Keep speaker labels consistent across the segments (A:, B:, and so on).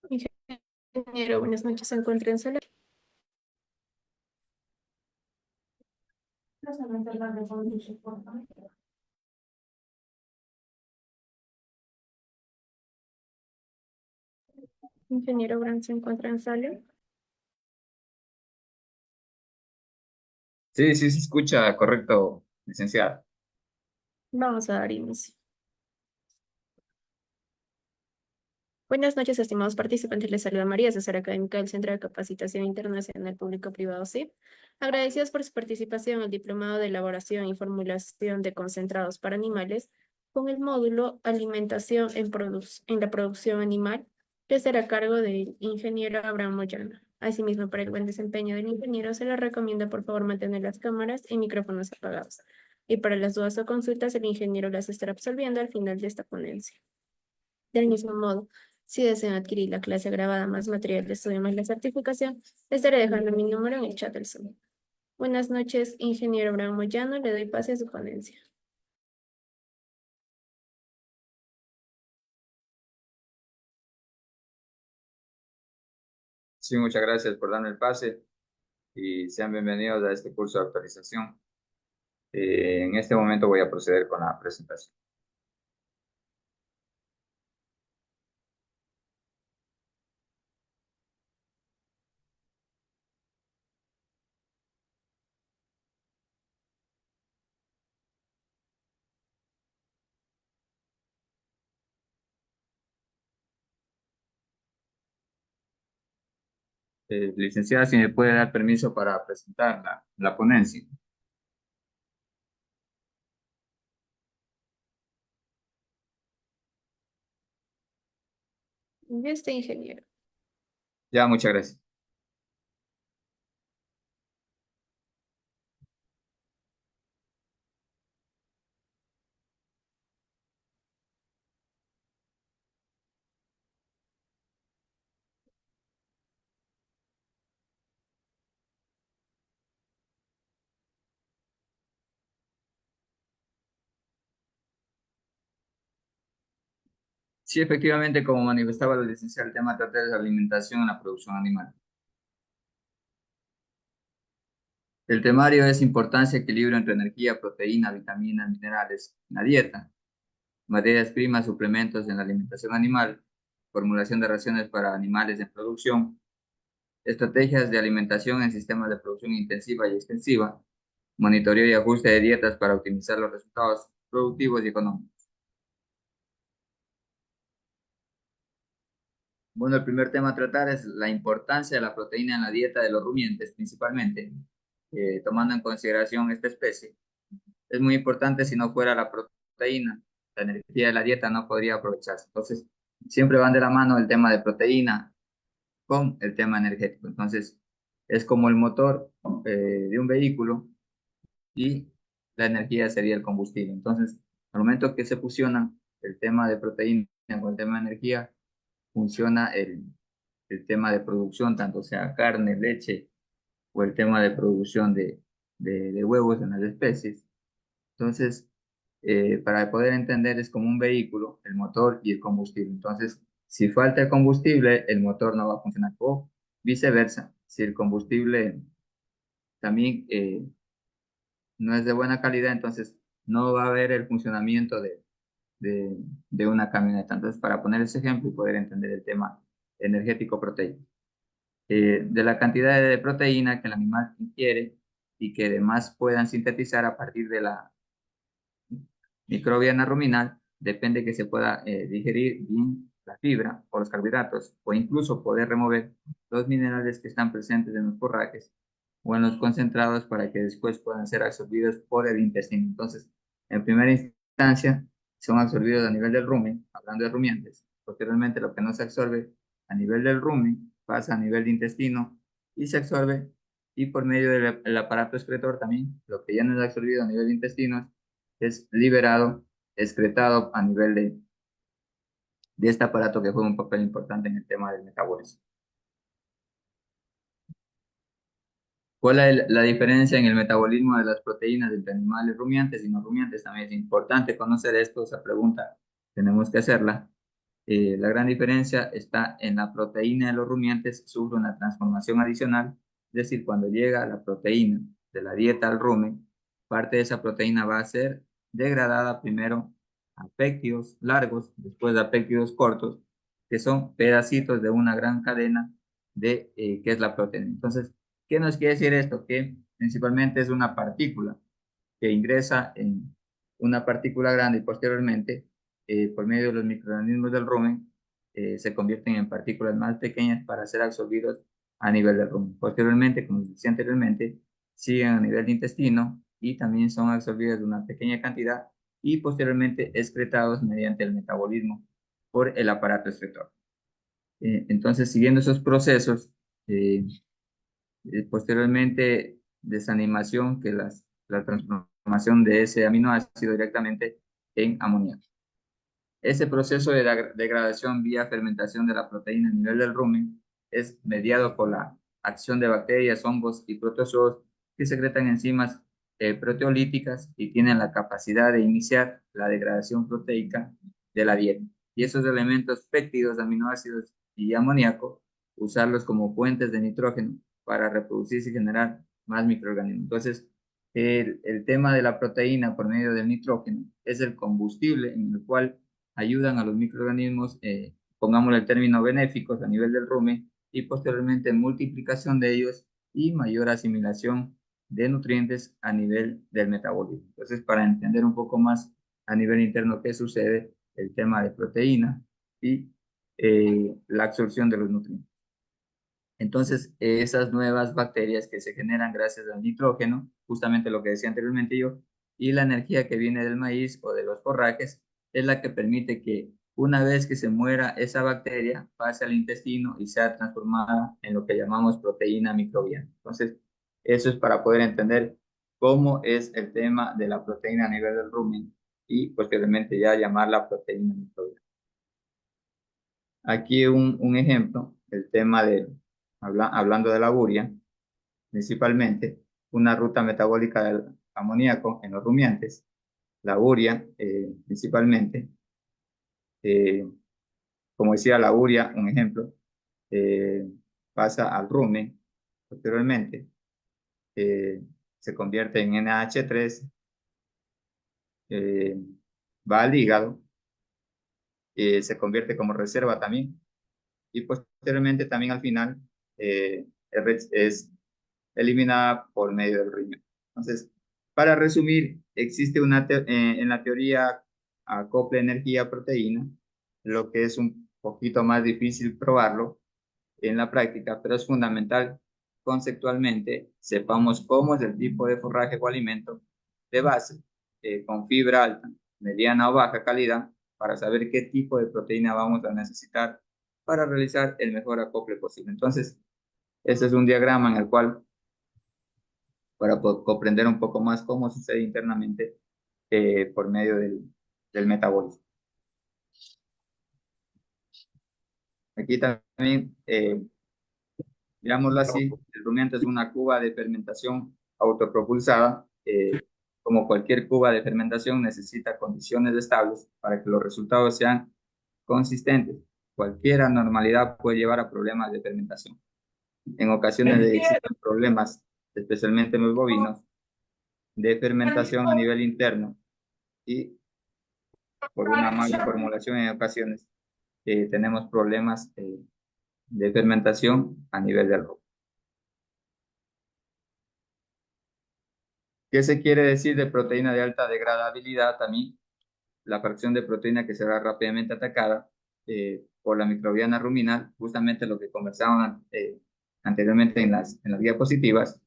A: Ingeniero, buenas noches. Se encuentra en sala. Ingeniero Bran se encuentra en sala.
B: Sí, sí, se escucha correcto, licenciado.
A: Vamos a dar inicio. Buenas noches, estimados participantes. Les saluda María, asesora académica del Centro de Capacitación Internacional Público-Privado CIP. Agradecidos por su participación en el Diplomado de Elaboración y Formulación de Concentrados para Animales con el módulo Alimentación en la Producción Animal, que será a cargo del ingeniero Abraham Moyano. Asimismo, para el buen desempeño del ingeniero, se le recomienda por favor mantener las cámaras y micrófonos apagados. Y para las dudas o consultas, el ingeniero las estará absolviendo al final de esta ponencia. Del mismo modo, si desean adquirir la clase grabada más material de estudio más la certificación, les estaré dejando mi número en el chat del Zoom. Buenas noches, ingeniero Abraham Moyano, le doy pase a su ponencia.
B: Sí, muchas gracias por darme el pase y sean bienvenidos a este curso de actualización. En este momento voy a proceder con la presentación. Licenciada, si me puede dar permiso para presentar la ponencia.
A: Este ingeniero.
B: Ya, muchas gracias. Sí, efectivamente, como manifestaba la licenciada, el tema trata de la alimentación en la producción animal. El temario es importancia, equilibrio entre energía, proteína, vitaminas, minerales en la dieta, materias primas, suplementos en la alimentación animal, formulación de raciones para animales en producción, estrategias de alimentación en sistemas de producción intensiva y extensiva, monitoreo y ajuste de dietas para optimizar los resultados productivos y económicos. Bueno, el primer tema a tratar es la importancia de la proteína en la dieta de los rumiantes, principalmente, tomando en consideración esta especie. Es muy importante, si no fuera la proteína, la energía de la dieta no podría aprovecharse. Entonces, siempre van de la mano el tema de proteína con el tema energético. Entonces, es como el motor de un vehículo y la energía sería el combustible. Entonces, al momento que se fusionan el tema de proteína con el tema de energía, funciona el tema de producción, tanto sea carne, leche o el tema de producción de huevos en las especies. Entonces, para poder entender, es como un vehículo, el motor y el combustible. Entonces, si falta el combustible, el motor no va a funcionar. O viceversa, si el combustible también no es de buena calidad, entonces no va a haber el funcionamiento de, de una camioneta. Entonces, para poner ese ejemplo y poder entender el tema energético proteico, de la cantidad de proteína que el animal ingiere y que además puedan sintetizar a partir de la microbiana ruminal, depende que se pueda digerir bien la fibra o los carbohidratos, o incluso poder remover los minerales que están presentes en los forrajes o en los concentrados para que después puedan ser absorbidos por el intestino. Entonces, en primera instancia, son absorbidos a nivel del rumen, hablando de rumiantes. Posteriormente, lo que no se absorbe a nivel del rumen pasa a nivel de intestino y se absorbe, y por medio del aparato excretor también, lo que ya no es absorbido a nivel de intestinos es liberado, excretado a nivel de este aparato que juega un papel importante en el tema del metabolismo. ¿Cuál es la diferencia en el metabolismo de las proteínas entre animales rumiantes y no rumiantes? También es importante conocer esto, esa pregunta tenemos que hacerla. La gran diferencia está en la proteína de los rumiantes, sufre una transformación adicional, es decir, cuando llega la proteína de la dieta al rumen, parte de esa proteína va a ser degradada primero a péptidos largos, después a péptidos cortos, que son pedacitos de una gran cadena de que es la proteína. Entonces, ¿qué nos quiere decir esto? Que principalmente es una partícula que ingresa en una partícula grande y posteriormente, por medio de los microorganismos del rumen, se convierten en partículas más pequeñas para ser absorbidos a nivel del rumen. Posteriormente, como decía anteriormente, siguen a nivel de intestino y también son absorbidos de una pequeña cantidad y posteriormente excretados mediante el metabolismo por el aparato excretor. Entonces, siguiendo esos procesos, eh, posteriormente desanimación, que la transformación de ese aminoácido directamente en amoníaco. Ese proceso de degradación vía fermentación de la proteína a nivel del rumen es mediado por la acción de bacterias, hongos y protozoos que secretan enzimas proteolíticas y tienen la capacidad de iniciar la degradación proteica de la dieta. Y esos elementos péptidos, aminoácidos y amoníaco, usarlos como fuentes de nitrógeno para reproducirse y generar más microorganismos. Entonces, el tema de la proteína por medio del nitrógeno es el combustible en el cual ayudan a los microorganismos, pongámosle el término benéficos a nivel del rumen y posteriormente multiplicación de ellos y mayor asimilación de nutrientes a nivel del metabolismo. Entonces, para entender un poco más a nivel interno qué sucede, el tema de proteína y la absorción de los nutrientes. Entonces, esas nuevas bacterias que se generan gracias al nitrógeno, justamente lo que decía anteriormente yo, y la energía que viene del maíz o de los forrajes, es la que permite que una vez que se muera esa bacteria, pase al intestino y sea transformada en lo que llamamos proteína microbiana. Entonces, eso es para poder entender cómo es el tema de la proteína a nivel del rumen y posteriormente ya llamarla proteína microbiana. Aquí un ejemplo, el tema de, hablando de la urea, principalmente una ruta metabólica del amoníaco en los rumiantes. La urea, principalmente, eh, como decía la urea, un ejemplo, eh, pasa al rumen, posteriormente eh, se convierte en NH3, eh, va al hígado, se convierte como reserva también, y posteriormente también al final es eliminada por medio del riñón. Entonces, para resumir, existe en la teoría acople energía-proteína, lo que es un poquito más difícil probarlo en la práctica, pero es fundamental conceptualmente sepamos cómo es el tipo de forraje o alimento de base con fibra alta, mediana o baja calidad para saber qué tipo de proteína vamos a necesitar para realizar el mejor acople posible. Entonces, este es un diagrama en el cual para comprender un poco más cómo sucede internamente por medio del metabolismo. Aquí también, digámoslo así, el rumiante es una cuba de fermentación autopropulsada. Como cualquier cuba de fermentación, necesita condiciones estables para que los resultados sean consistentes. Cualquier anormalidad puede llevar a problemas de fermentación. En ocasiones existen problemas, especialmente en los bovinos, de fermentación a nivel interno y por una mala formulación en ocasiones tenemos problemas de fermentación a nivel del roble. ¿Qué se quiere decir de proteína de alta degradabilidad? También la fracción de proteína que será rápidamente atacada por la microbiana ruminal, justamente lo que conversábamos anteriormente en las diapositivas,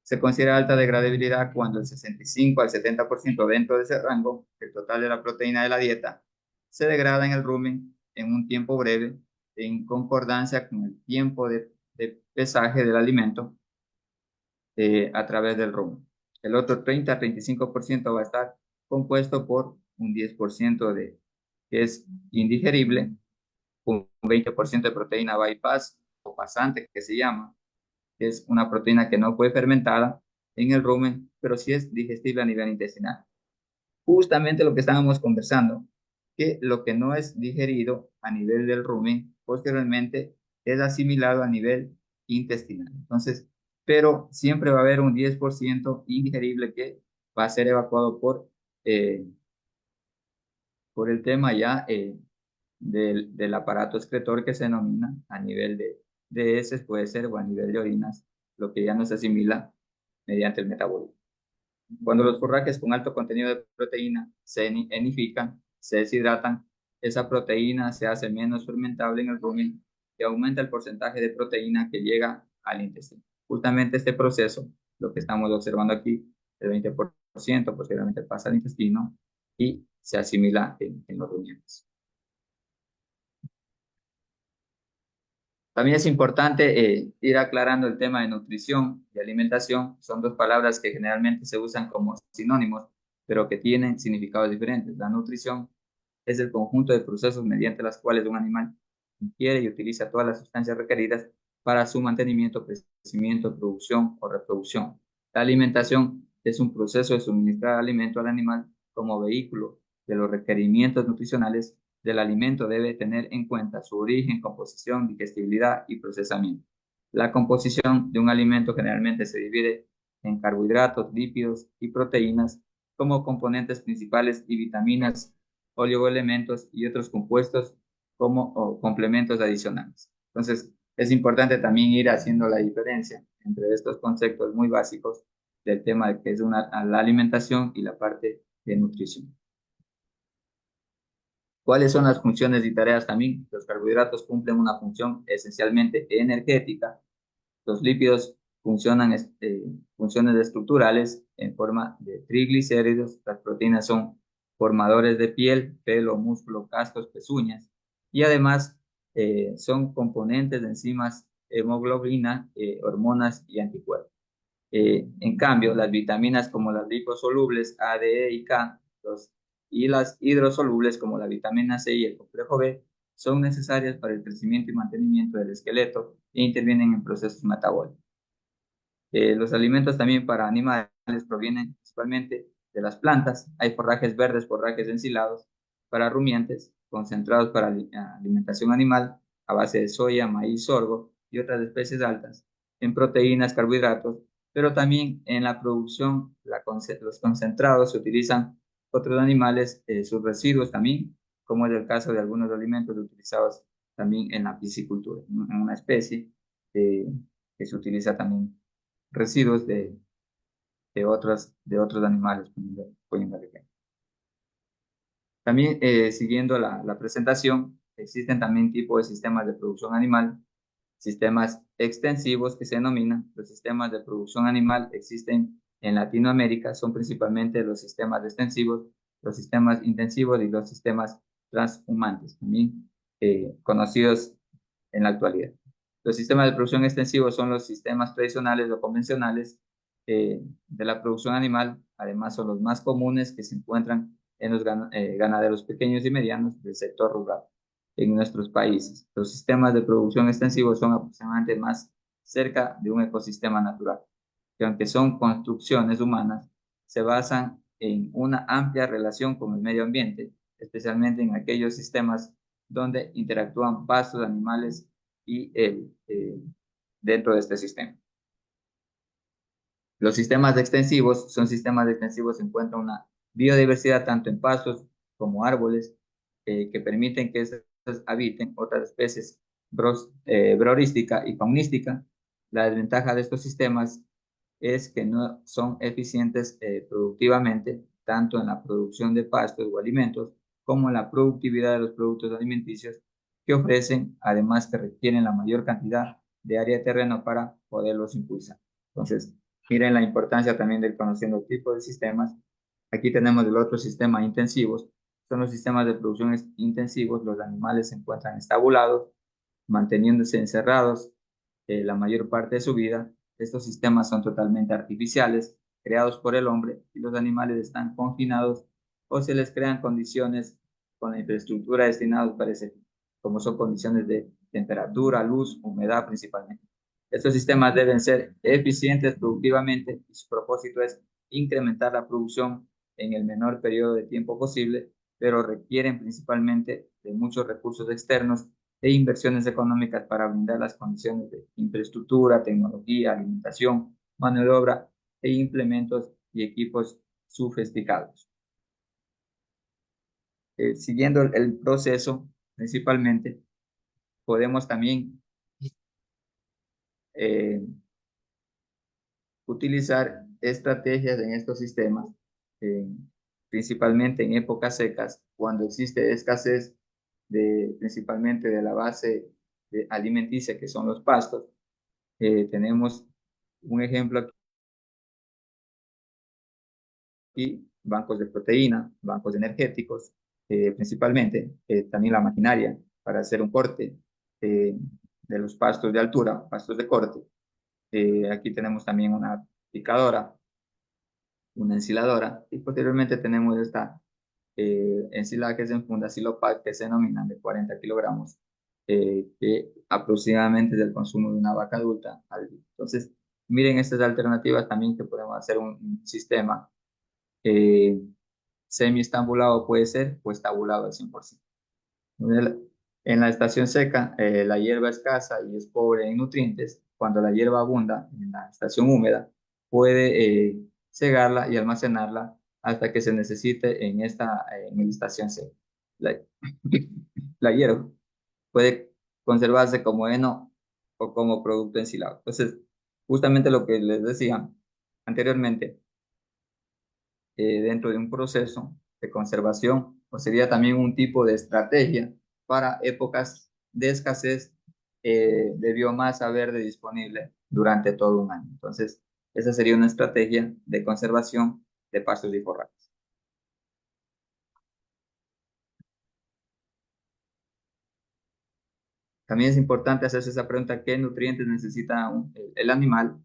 B: se considera alta degradabilidad cuando el 65 al 70% dentro de ese rango, el total de la proteína de la dieta, se degrada en el rumen en un tiempo breve, en concordancia con el tiempo de pesaje del alimento a través del rumen. El otro 30 a 35% va a estar compuesto por un 10% que es indigerible, un 20% de proteína bypass o pasante que se llama, que es una proteína que no fue fermentada en el rumen, pero sí es digestible a nivel intestinal. Justamente lo que estábamos conversando, que lo que no es digerido a nivel del rumen, posteriormente es asimilado a nivel intestinal. Entonces, pero siempre va a haber un 10% ingerible que va a ser evacuado eh, por el tema ya del aparato excretor que se denomina a nivel de heces, puede ser, o a nivel de orinas, lo que ya no se asimila mediante el metabolismo. Cuando los forrajes con alto contenido de proteína se enifican, se deshidratan, esa proteína se hace menos fermentable en el rumen y aumenta el porcentaje de proteína que llega al intestino. Justamente este proceso, lo que estamos observando aquí, el 20% posteriormente pasa al intestino y se asimila en los rumiantes. También es importante ir aclarando el tema de nutrición y alimentación. Son dos palabras que generalmente se usan como sinónimos, pero que tienen significados diferentes. La nutrición es el conjunto de procesos mediante los cuales un animal ingiere y utiliza todas las sustancias requeridas para su mantenimiento, crecimiento, producción o reproducción. La alimentación es un proceso de suministrar alimento al animal como vehículo de los requerimientos nutricionales del alimento. Debe tener en cuenta su origen, composición, digestibilidad y procesamiento. La composición de un alimento generalmente se divide en carbohidratos, lípidos y proteínas como componentes principales y vitaminas, oligoelementos y otros compuestos como complementos adicionales. Entonces, es importante también ir haciendo la diferencia entre estos conceptos muy básicos del tema de que es la alimentación y la parte de nutrición. ¿Cuáles son las funciones y tareas también? Los carbohidratos cumplen una función esencialmente energética. Los lípidos funcionan funciones estructurales en forma de triglicéridos. Las proteínas son formadores de piel, pelo, músculo, cascos, pezuñas. Y además son componentes de enzimas, hemoglobina, hormonas y anticuerpos. En cambio, las vitaminas como las liposolubles A, D, E y K y las hidrosolubles como la vitamina C y el complejo B son necesarias para el crecimiento y mantenimiento del esqueleto e intervienen en procesos metabólicos. Los alimentos también para animales provienen principalmente de las plantas. Hay forrajes verdes, forrajes ensilados para rumiantes, concentrados para alimentación animal a base de soya, maíz, sorgo y otras especies altas en proteínas, carbohidratos, pero también en la producción, los concentrados se utilizan otros animales, sus residuos también, como es el caso de algunos alimentos utilizados también en la piscicultura, en una especie que se utiliza también residuos de otros animales. También, siguiendo la presentación, existen también tipos de sistemas de producción animal, sistemas extensivos que se denominan. Los sistemas de producción animal existen en Latinoamérica, son principalmente los sistemas extensivos, los sistemas intensivos y los sistemas transhumantes, también conocidos en la actualidad. Los sistemas de producción extensivos son los sistemas tradicionales o convencionales de la producción animal. Además, son los más comunes que se encuentran en los ganaderos pequeños y medianos del sector rural en nuestros países. Los sistemas de producción extensivos son aproximadamente más cerca de un ecosistema natural, que aunque son construcciones humanas, se basan en una amplia relación con el medio ambiente, especialmente en aquellos sistemas donde interactúan pastos, animales y dentro de este sistema. Los sistemas extensivos son sistemas extensivos, se encuentra una biodiversidad tanto en pastos como árboles que permiten que estos habiten otras especies brorística y faunística. La desventaja de estos sistemas es que no son eficientes productivamente, tanto en la producción de pastos o alimentos, como en la productividad de los productos alimenticios que ofrecen, además que requieren la mayor cantidad de área de terreno para poderlos impulsar. Entonces, miren la importancia también del conociendo tipos de sistemas. Aquí tenemos el otro sistema intensivos. Son los sistemas de producción intensivos. Los animales se encuentran estabulados, manteniéndose encerrados la mayor parte de su vida. Estos sistemas son totalmente artificiales, creados por el hombre, y los animales están confinados o se les crean condiciones con la infraestructura destinadas para ese fin, como son condiciones de temperatura, luz, humedad principalmente. Estos sistemas deben ser eficientes productivamente y su propósito es incrementar la producción en el menor periodo de tiempo posible pero requieren principalmente de muchos recursos externos e inversiones económicas para brindar las condiciones de infraestructura, tecnología, alimentación, mano de obra e implementos y equipos sofisticados. Siguiendo el proceso, principalmente, podemos también eh, utilizar estrategias en estos sistemas, eh, principalmente en épocas secas, cuando existe escasez principalmente de la base alimenticia, que son los pastos. Tenemos un ejemplo aquí, bancos de proteína, bancos energéticos, principalmente, también la maquinaria para hacer un corte eh, de los pastos de altura, pastos de corte. Aquí tenemos también una picadora, una ensiladora, y posteriormente tenemos esta ensilajes en funda Silopac que se denominan de 40 kilogramos, que aproximadamente es el consumo de una vaca adulta al día. Entonces, miren estas alternativas también que podemos hacer un sistema eh, semi-estambulado puede ser, o estabulado al 100%. En la estación seca, la hierba escasa y es pobre en nutrientes. Cuando la hierba abunda en la estación húmeda, puede cegarla y almacenarla hasta que se necesite en la estación seca. La, la hierba puede conservarse como heno o como producto ensilado. Entonces, justamente lo que les decía anteriormente, dentro de un proceso de conservación, o sería también un tipo de estrategia para épocas de escasez de biomasa verde disponible durante todo un año. Entonces, esa sería una estrategia de conservación de pastos y forrajes. También es importante hacerse esa pregunta: ¿qué nutrientes necesita el animal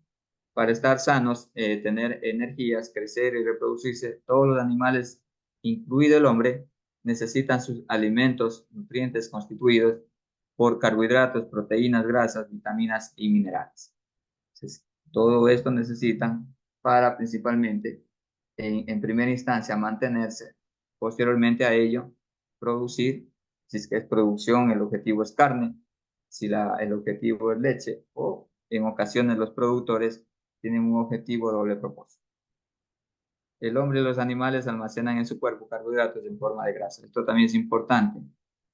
B: para estar sanos, tener energías, crecer y reproducirse? Todos los animales, incluido el hombre, necesitan sus alimentos, nutrientes constituidos por carbohidratos, proteínas, grasas, vitaminas y minerales. Entonces, todo esto necesitan para principalmente, en primera instancia, mantenerse, posteriormente a ello, producir. Si es que es producción, el objetivo es carne; si el objetivo es leche, o en ocasiones los productores tienen un objetivo doble propósito. El hombre y los animales almacenan en su cuerpo carbohidratos en forma de grasa. Esto también es importante.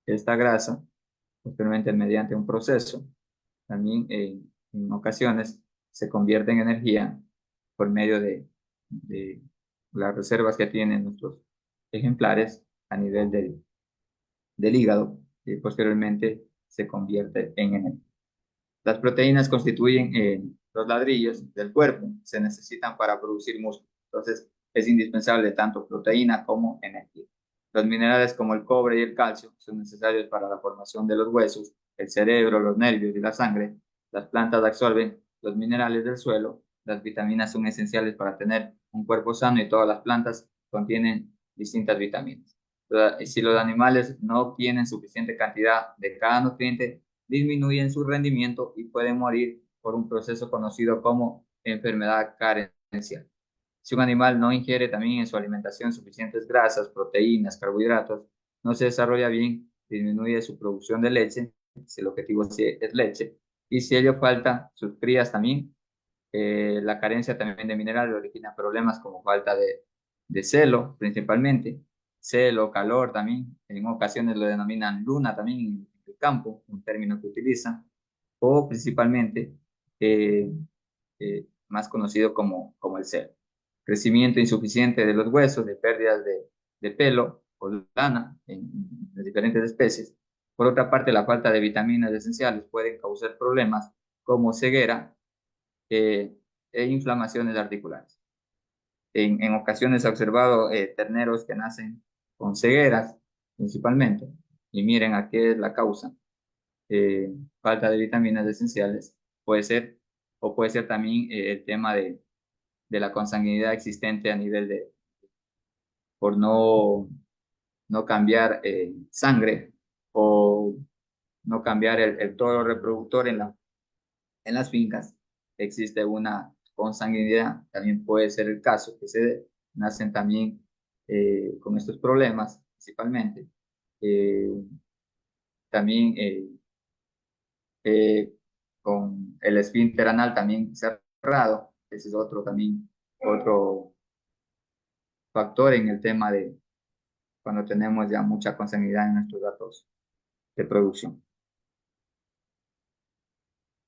B: Esta grasa, posteriormente mediante un proceso, también en ocasiones se convierte en energía por medio de las reservas que tienen nuestros ejemplares a nivel del hígado, y posteriormente se convierte en energía. Las proteínas constituyen los ladrillos del cuerpo, se necesitan para producir músculo. Entonces, es indispensable tanto proteína como energía. Los minerales como el cobre y el calcio son necesarios para la formación de los huesos, el cerebro, los nervios y la sangre. Las plantas absorben los minerales del suelo. Las vitaminas son esenciales para tener un cuerpo sano, y todas las plantas contienen distintas vitaminas. Si los animales no obtienen suficiente cantidad de cada nutriente, disminuyen su rendimiento y pueden morir por un proceso conocido como enfermedad carencial. Si un animal no ingiere también en su alimentación suficientes grasas, proteínas, carbohidratos, no se desarrolla bien, disminuye su producción de leche, si el objetivo es leche, y si ello falta, sus crías también. La carencia también de minerales origina problemas como falta de celo, principalmente. Celo, calor también, en ocasiones lo denominan luna también en el campo, un término que utilizan, o principalmente más conocido como el celo. Crecimiento insuficiente de los huesos, de pérdidas de pelo o lana en las diferentes especies. Por otra parte, la falta de vitaminas esenciales puede causar problemas como ceguera eh, e inflamaciones articulares. En ocasiones he observado terneros que nacen con cegueras, principalmente, y miren a qué es la causa. Falta de vitaminas esenciales puede ser, o puede ser también el tema de la consanguinidad existente a nivel por no cambiar sangre, o no cambiar el toro reproductor en las fincas. Existe una consanguinidad, también puede ser el caso que se nacen también con estos problemas, principalmente. También eh, con el esfínter anal también cerrado. Ese es otro también, otro factor en el tema de cuando tenemos ya mucha consanguinidad en nuestros datos de producción.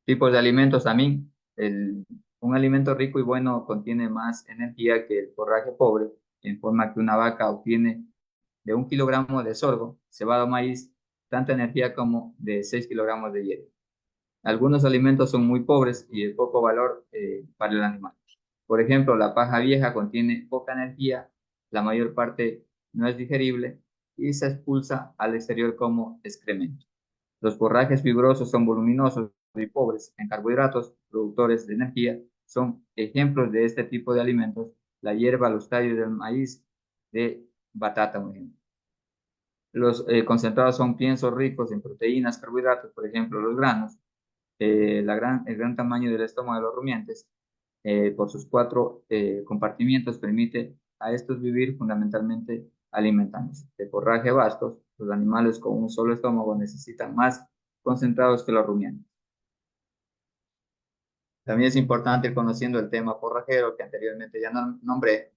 B: Tipos de alimentos también. Un alimento rico y bueno contiene más energía que el forraje pobre, en forma que una vaca obtiene de 1 kilogramo de sorgo, cebada o maíz, tanta energía como de 6 kilogramos de hierro. Algunos alimentos son muy pobres y de poco valor para el animal. Por ejemplo, la paja vieja contiene poca energía, la mayor parte no es digerible y se expulsa al exterior como excremento. Los forrajes fibrosos son voluminosos y pobres en carbohidratos, productores de energía. Son ejemplos de este tipo de alimentos: la hierba, los tallos del maíz, de batata, por ejemplo. Los concentrados son piensos ricos en proteínas, carbohidratos, por ejemplo, los granos. El gran tamaño del estómago de los rumiantes, por sus 4 compartimientos, permite a estos vivir fundamentalmente alimentándose. De forraje vastos, los animales con un solo estómago necesitan más concentrados que los rumiantes. También es importante ir conociendo el tema forrajero que anteriormente ya nombré,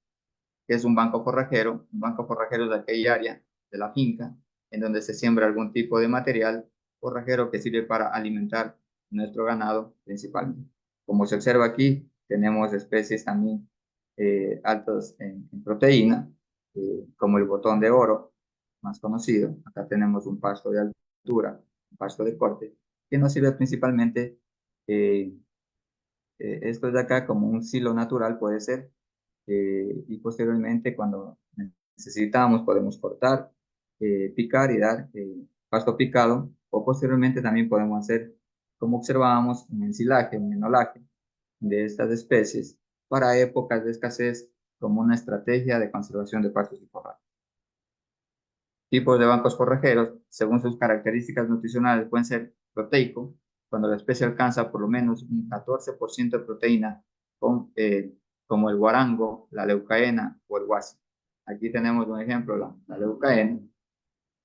B: que es un banco forrajero. Un banco forrajero es aquella área de la finca en donde se siembra algún tipo de material forrajero que sirve para alimentar nuestro ganado principalmente. Como se observa aquí, tenemos especies también altas en proteína, como el botón de oro, más conocido. Acá tenemos un pasto de altura, un pasto de corte, que nos sirve principalmente, esto de acá, como un silo natural puede ser, y posteriormente cuando necesitamos podemos cortar, picar y dar pasto picado, o posteriormente también podemos hacer, como observábamos, un ensilaje, un enolaje de estas especies para épocas de escasez, como una estrategia de conservación de pastos y forrajes. Tipos de bancos forrajeros, según sus características nutricionales, pueden ser proteico, cuando la especie alcanza por lo menos un 14% de proteína, con, como el guarango, la leucaena o el guasi. Aquí tenemos un ejemplo, la leucaena,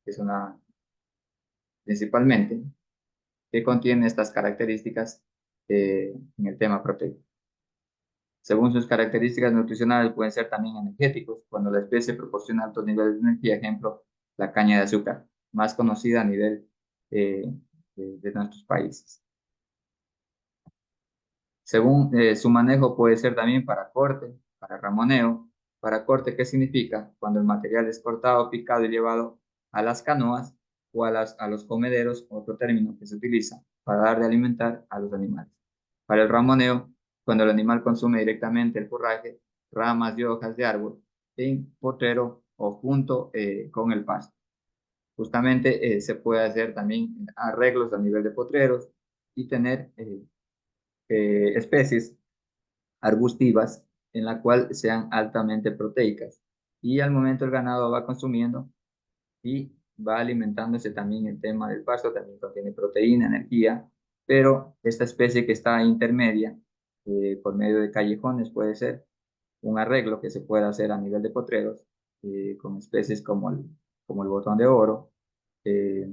B: que es una principalmente, que contiene estas características en el tema proteico. Según sus características nutricionales, pueden ser también energéticos, cuando la especie proporciona altos niveles de energía, ejemplo, la caña de azúcar, más conocida a nivel eh, de nuestros países. Según su manejo, puede ser también para corte, para ramoneo. Para corte, ¿qué significa? Cuando el material es cortado, picado y llevado a las canoas o a los comederos, otro término que se utiliza para dar de alimentar a los animales. Para el ramoneo, cuando el animal consume directamente el forraje, ramas y hojas de árbol en potrero o junto con el pasto. Justamente se puede hacer también arreglos a nivel de potreros y tener especies arbustivas en la cual sean altamente proteicas. Y al momento el ganado va consumiendo y va alimentándose también. El tema del pasto también contiene proteína, energía, pero esta especie que está intermedia, por medio de callejones, puede ser un arreglo que se puede hacer a nivel de potreros, con especies como el botón de oro. eh,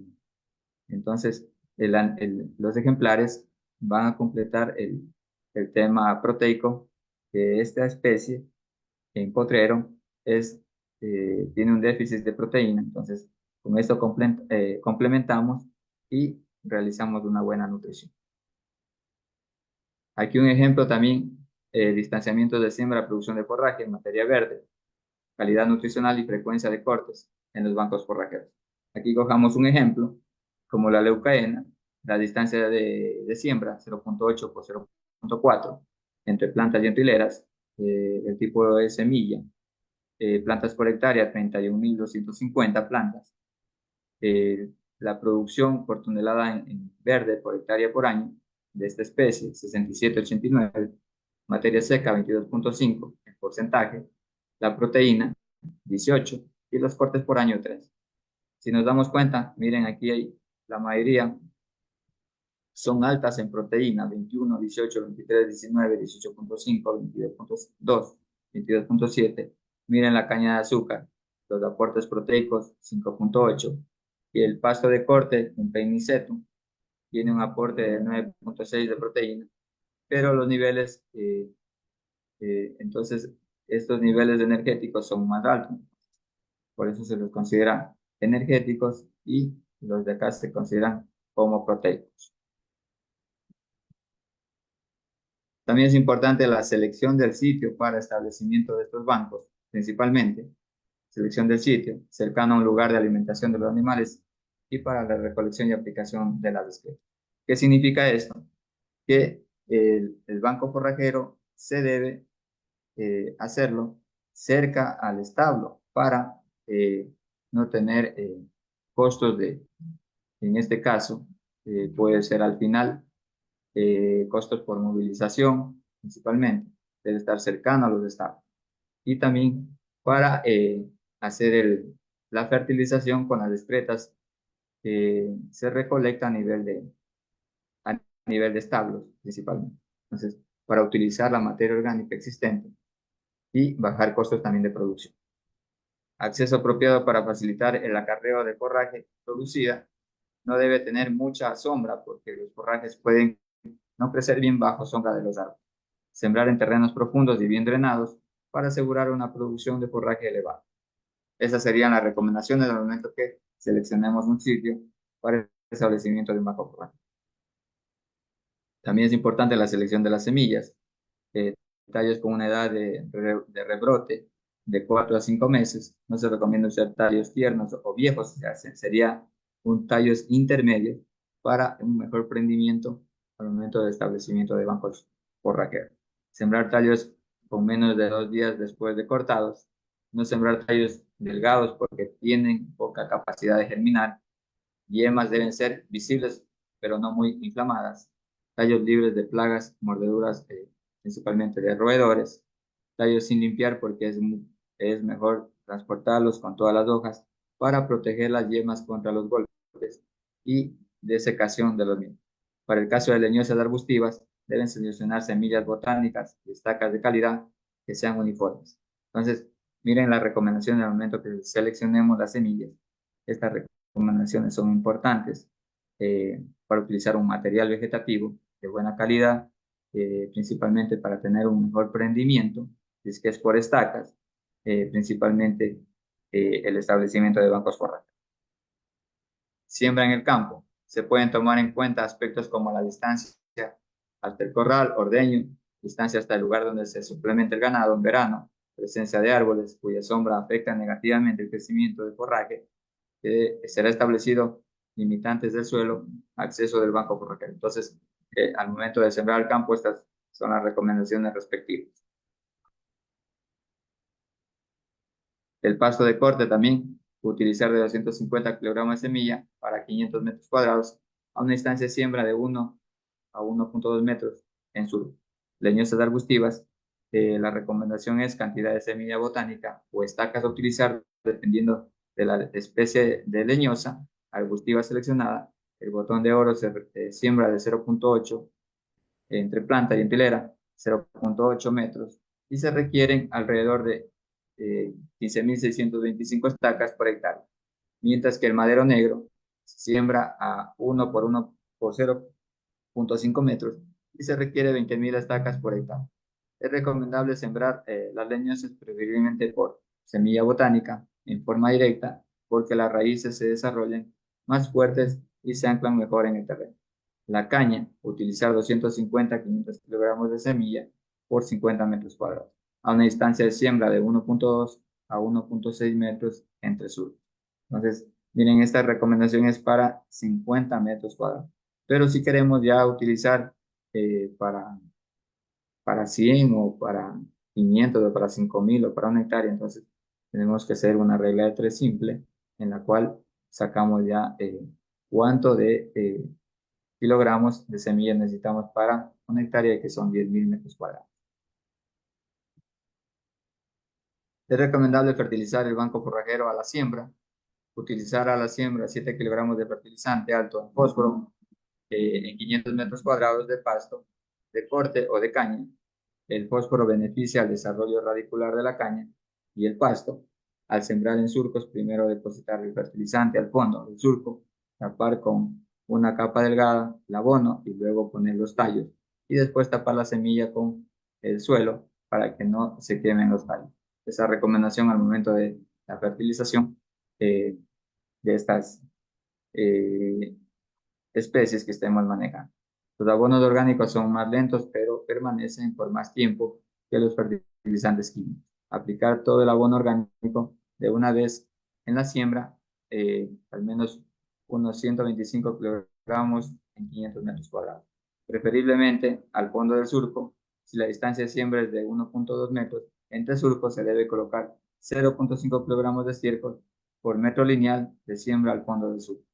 B: entonces, los ejemplares van a completar el tema proteico, que esta especie en potrero tiene un déficit de proteína. Entonces, con esto complementamos y realizamos una buena nutrición. Aquí un ejemplo también: distanciamiento de siembra, producción de forraje en materia verde, calidad nutricional y frecuencia de cortes en los bancos forrajeros. Aquí cojamos un ejemplo, como la leucaena, la distancia de siembra 0.8 por 0.4 entre plantas y entre hileras, el tipo de semilla, plantas por hectárea 31.250 plantas, la producción por tonelada en verde por hectárea por año de esta especie 67,89, materia seca 22,5 en porcentaje, la proteína 18 y los cortes por año 3. Si nos damos cuenta, miren aquí hay, la mayoría son altas en proteína: 21, 18, 23, 19, 18,5, 22,2, 22,7. Miren la caña de azúcar, los aportes proteicos 5,8 y el pasto de corte, un peinicetum, tiene un aporte de 9,6 de proteína, pero los niveles, entonces, estos niveles energéticos son más altos, por eso se los considera energéticos y los de acá se consideran como proteicos. También es importante la selección del sitio para establecimiento de estos bancos, principalmente selección del sitio cercano a un lugar de alimentación de los animales y para la recolección y aplicación de la descarga. ¿Qué significa esto? Que el banco forrajero se debe hacerlo cerca al establo para no tener costos en este caso, puede ser al final, costos por movilización principalmente, debe estar cercano a los establos. Y también para hacer la fertilización con las excretas que se recolecta a nivel de establos principalmente. Entonces, para utilizar la materia orgánica existente y bajar costos también de producción. Acceso apropiado para facilitar el acarreo de forraje producida. No debe tener mucha sombra porque los forrajes pueden no crecer bien bajo sombra de los árboles. Sembrar en terrenos profundos y bien drenados para asegurar una producción de forraje elevada. Esas serían las recomendaciones al momento que seleccionemos un sitio para el establecimiento de un banco forraje. También es importante la selección de las semillas. Tallos con una edad de rebrote de 4 a 5 meses. No se recomienda usar tallos tiernos o viejos, ya sería un tallos intermedio para un mejor prendimiento al momento de establecimiento de bancos forrajeros. Sembrar tallos con menos de 2 días después de cortados. No sembrar tallos delgados porque tienen poca capacidad de germinar. Yemas deben ser visibles, pero no muy inflamadas. Tallos libres de plagas, mordeduras, principalmente de roedores. Tallos sin limpiar porque es mejor transportarlos con todas las hojas para proteger las yemas contra los golpes y desecación de los mismos. Para el caso de leñosas arbustivas, deben seleccionar semillas botánicas y estacas de calidad que sean uniformes. Entonces, miren la recomendación al momento que seleccionemos las semillas. Estas recomendaciones son importantes para utilizar un material vegetativo de buena calidad, principalmente para tener un mejor prendimiento, si es que es por estacas, principalmente el establecimiento de bancos forrajeros. Siembra en el campo. Se pueden tomar en cuenta aspectos como la distancia hasta el corral, ordeño, distancia hasta el lugar donde se suplementa el ganado en verano, presencia de árboles cuya sombra afecta negativamente el crecimiento de forraje, será establecido limitantes del suelo, acceso del banco forrajero. Entonces, al momento de sembrar el campo, estas son las recomendaciones respectivas. El pasto de corte también, utilizar de 250 kilogramos de semilla para 500 metros cuadrados a una distancia de siembra de 1 a 1,2 metros en sus leñosas arbustivas. La recomendación es cantidad de semilla botánica o estacas a utilizar dependiendo de la especie de leñosa arbustiva seleccionada. El botón de oro se siembra de 0,8 entre planta y en hilera, 0,8 metros, y se requieren alrededor de 15.625 estacas por hectárea, mientras que el madero negro se siembra a 1 por 1 por 0,5 metros y se requiere 20.000 estacas por hectárea. Es recomendable sembrar las leñosas preferiblemente por semilla botánica en forma directa porque las raíces se desarrollan más fuertes y se anclan mejor en el terreno. La caña, utilizar 250 a 500 kilogramos de semilla por 50 metros cuadrados, a una distancia de siembra de 1,2 a 1,6 metros entre surcos. Entonces, miren, esta recomendación es para 50 metros cuadrados. Pero si queremos ya utilizar para 100 o para 500 o para 5.000 o para una hectárea, entonces tenemos que hacer una regla de tres simple en la cual sacamos ya cuánto de kilogramos de semillas necesitamos para una hectárea que son 10.000 metros cuadrados. Es recomendable fertilizar el banco forrajero a la siembra. Utilizar a la siembra 7 kilogramos de fertilizante alto en fósforo en 500 metros cuadrados de pasto, de corte o de caña. El fósforo beneficia al desarrollo radicular de la caña y el pasto. Al sembrar en surcos, primero depositar el fertilizante al fondo del surco, tapar con una capa delgada el abono y luego poner los tallos y después tapar la semilla con el suelo para que no se quemen los tallos. Esa recomendación al momento de la fertilización de estas eh, especies que estemos manejando. Los abonos orgánicos son más lentos, pero permanecen por más tiempo que los fertilizantes químicos. Aplicar todo el abono orgánico de una vez en la siembra, al menos unos 125 kilogramos en 500 metros cuadrados. Preferiblemente al fondo del surco, si la distancia de siembra es de 1.2 metros, entre surcos se debe colocar 0.5 kilogramos de estiércol por metro lineal de siembra al fondo del surco.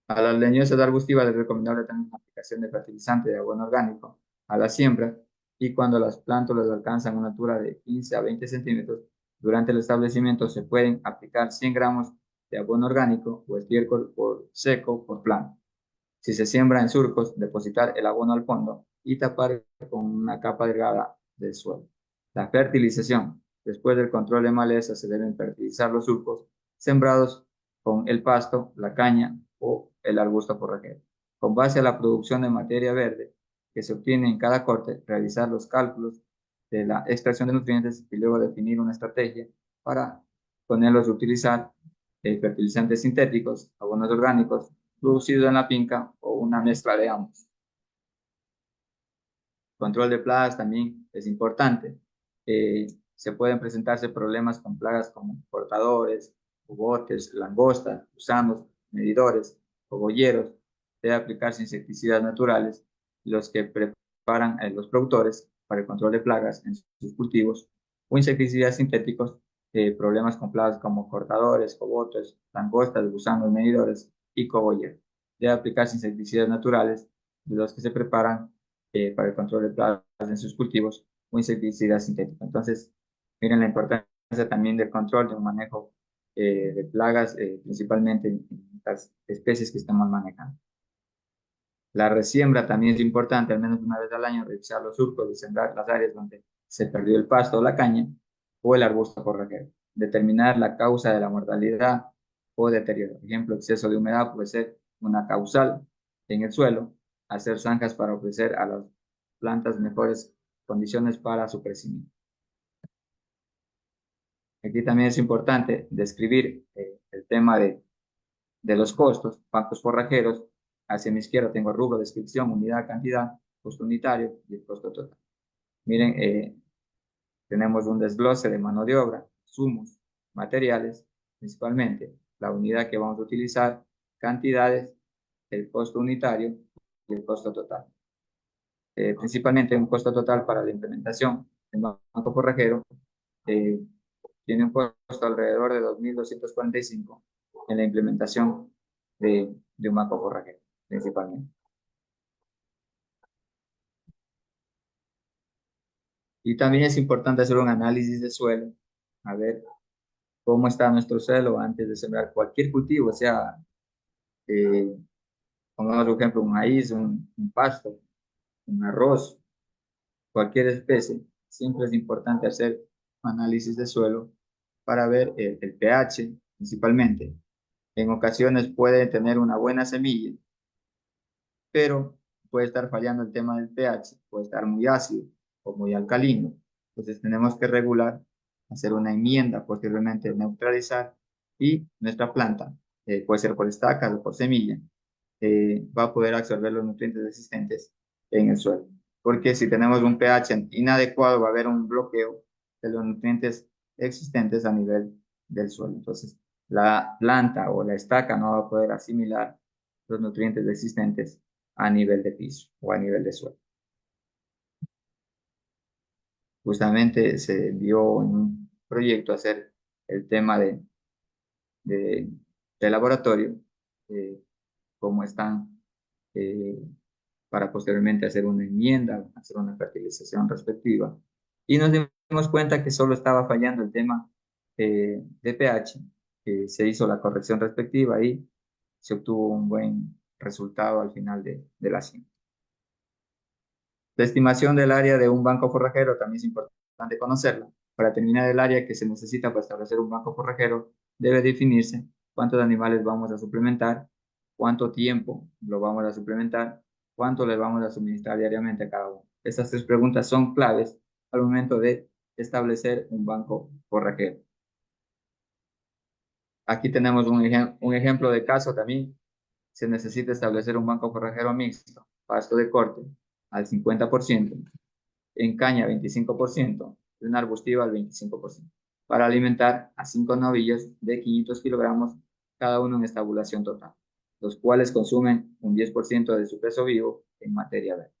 B: A las leñosas arbustivas es recomendable también la aplicación de fertilizante de abono orgánico a la siembra y cuando las plántulas alcanzan una altura de 15 a 20 centímetros, durante el establecimiento se pueden aplicar 100 gramos de abono orgánico o estiércol por seco por planta. Si se siembra en surcos, depositar el abono al fondo y tapar con una capa delgada del suelo. La fertilización. Después del control de maleza se deben fertilizar los surcos sembrados con el pasto, la caña o el arbusto forrajero. Con base a la producción de materia verde que se obtiene en cada corte, realizar los cálculos de la extracción de nutrientes y luego definir una estrategia para ponerlos a utilizar fertilizantes sintéticos, abonos orgánicos, producido en la finca o una mezcla de ambos. Control de plagas también es importante. Se pueden presentarse problemas con plagas como cortadores, botes, langostas, gusanos, medidores, cogolleros. Debe aplicarse insecticidas naturales, los que preparan los productores para el control de plagas en sus cultivos, o insecticidas sintéticos, problemas con plagas como cortadores, cogotes, langostas, gusanos, medidores y cogolleros. Debe aplicarse insecticidas naturales, los que se preparan para el control de plagas en sus cultivos o insecticida sintético. Entonces, miren la importancia también del control, de un manejo de plagas, principalmente en las especies que estamos manejando. La resiembra también es importante, al menos una vez al año, revisar los surcos y sembrar las áreas donde se perdió el pasto o la caña o el arbusto forrajero. Determinar la causa de la mortalidad o deterioro. Por ejemplo, exceso de humedad puede ser una causal en el suelo. Hacer zanjas para ofrecer a las plantas mejores condiciones para su crecimiento. Aquí también es importante describir el tema de los costos, bancos forrajeros. Hacia mi izquierda tengo rubro, descripción, unidad, cantidad, costo unitario y el costo total. Miren, tenemos un desglose de mano de obra, insumos, materiales, principalmente la unidad que vamos a utilizar, cantidades, el costo unitario y el costo total. Principalmente un costo total para la implementación en banco forrajero eh, tiene un costo alrededor de 2.245 en la implementación de un banco forrajero, principalmente. Y también es importante hacer un análisis de suelo, a ver cómo está nuestro suelo antes de sembrar cualquier cultivo, o sea, eh, pongamos por ejemplo un maíz, un pasto, un arroz, cualquier especie. Siempre es importante hacer un análisis de suelo para ver el pH principalmente. En ocasiones puede tener una buena semilla, pero puede estar fallando el tema del pH, puede estar muy ácido o muy alcalino. Entonces tenemos que regular, hacer una enmienda, posteriormente neutralizar y nuestra planta, puede ser por estacas o por semilla, va a poder absorber los nutrientes existentes en el suelo. Porque si tenemos un pH inadecuado, va a haber un bloqueo de los nutrientes existentes a nivel del suelo. Entonces, la planta o la estaca no va a poder asimilar los nutrientes existentes a nivel de piso o a nivel de suelo. Justamente se vio en un proyecto hacer el tema de, de laboratorio, eh, cómo están eh, para posteriormente hacer una enmienda, hacer una fertilización respectiva. Y nos dimos cuenta que solo estaba fallando el tema de pH, que se hizo la corrección respectiva y se obtuvo un buen resultado al final de la siembra. La estimación del área de un banco forrajero también es importante conocerla. Para determinar el área que se necesita para establecer un banco forrajero, debe definirse cuántos animales vamos a suplementar, cuánto tiempo lo vamos a suplementar, cuánto le vamos a suministrar diariamente a cada uno. Estas tres preguntas son claves al momento de establecer un banco forrajero. Aquí tenemos un ejemplo de caso también. Se necesita establecer un banco forrajero mixto, pasto de corte al 50%, en caña 25% y una arbustiva al 25%, para alimentar a 5 novillos de 500 kilogramos cada uno en estabulación total, los cuales consumen un 10% de su peso vivo en materia verde.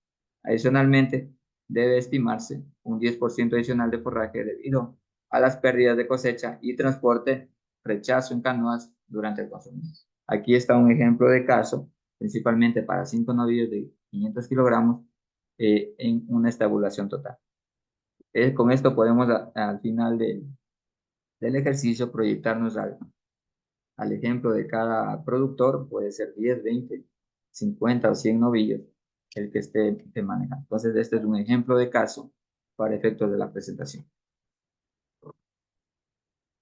B: Adicionalmente, debe estimarse un 10% adicional de forraje debido a las pérdidas de cosecha y transporte, rechazo en canoas durante el consumo. Aquí está un ejemplo de caso, principalmente para 5 novillos de 500 kilogramos en una estabulación total. Con esto podemos al final del ejercicio proyectarnos al ejemplo de cada productor, puede ser 10, 20, 50 o 100 novillos el que esté manejando. Entonces, este es un ejemplo de caso para efectos de la presentación.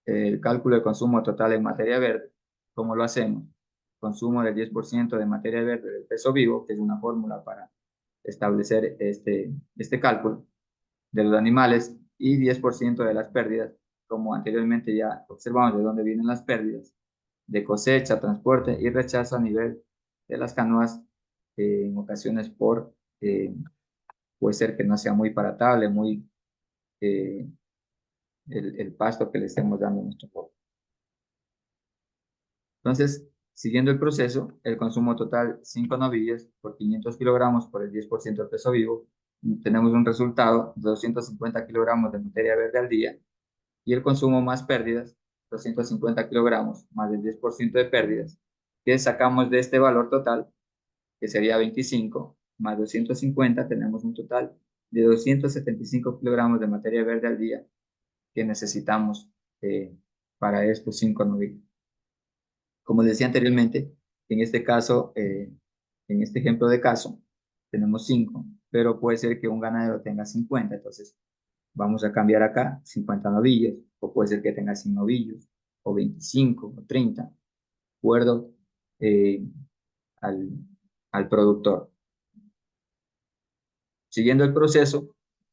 B: El cálculo de consumo total en materia verde, ¿cómo lo hacemos? Consumo del 10% de materia verde del peso vivo, que es una fórmula para establecer este cálculo de los animales, y 10% de las pérdidas, como anteriormente ya observamos de dónde vienen las pérdidas, de cosecha, transporte y rechazo a nivel de las canoas, en ocasiones puede ser que no sea muy palatable, eh, el pasto que le estemos dando a nuestro pueblo. Entonces, siguiendo el proceso, el consumo total 5 novillos por 500 kilogramos por el 10% del peso vivo, tenemos un resultado de 250 kilogramos de materia verde al día, y el consumo más pérdidas, 250 kilogramos más el 10% de pérdidas, que sacamos de este valor total, que sería 25, más 250, tenemos un total de 275 kilogramos de materia verde al día que necesitamos para estos 5 novillos. Como decía anteriormente, en este caso, en este ejemplo de caso, tenemos 5, pero puede ser que un ganadero tenga 50, entonces vamos a cambiar acá 50 novillos, o puede ser que tenga 100 novillos, o 25, o 30, de acuerdo eh, al, al productor. Siguiendo el proceso,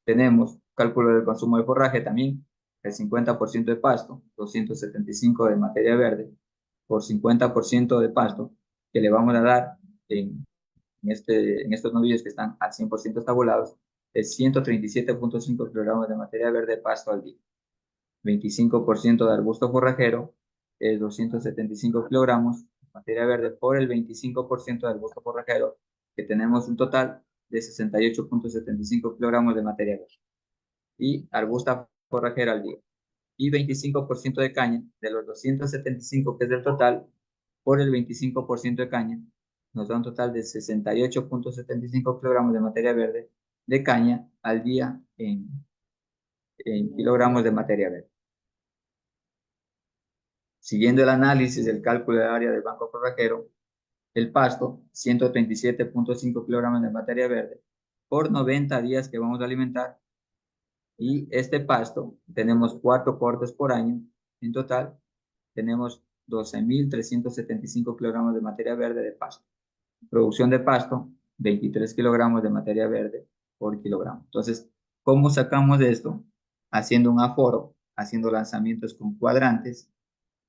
B: tenemos cálculo del consumo de forraje también, el 50% de pasto, 275 de materia verde, por 50% de pasto, que le vamos a dar en estos novillos que están al 100% estabulados, es 137.5 kilogramos de materia verde de pasto al día. 25% de arbusto forrajero es 275 kilogramos, materia verde por el 25% de arbusto forrajero, que tenemos un total de 68.75 kilogramos de materia verde. Y arbusta forrajera al día. Y 25% de caña, de los 275 que es del total, por el 25% de caña, nos da un total de 68.75 kilogramos de materia verde de caña al día en kilogramos de materia verde. Siguiendo el análisis del cálculo de área del banco forrajero, el pasto, 137.5 kilogramos de materia verde por 90 días que vamos a alimentar. Y este pasto, tenemos 4 cortes por año. En total, tenemos 12.375 kilogramos de materia verde de pasto. Producción de pasto, 23 kilogramos de materia verde por kilogramo. Entonces, ¿cómo sacamos de esto? Haciendo un aforo, haciendo lanzamientos con cuadrantes.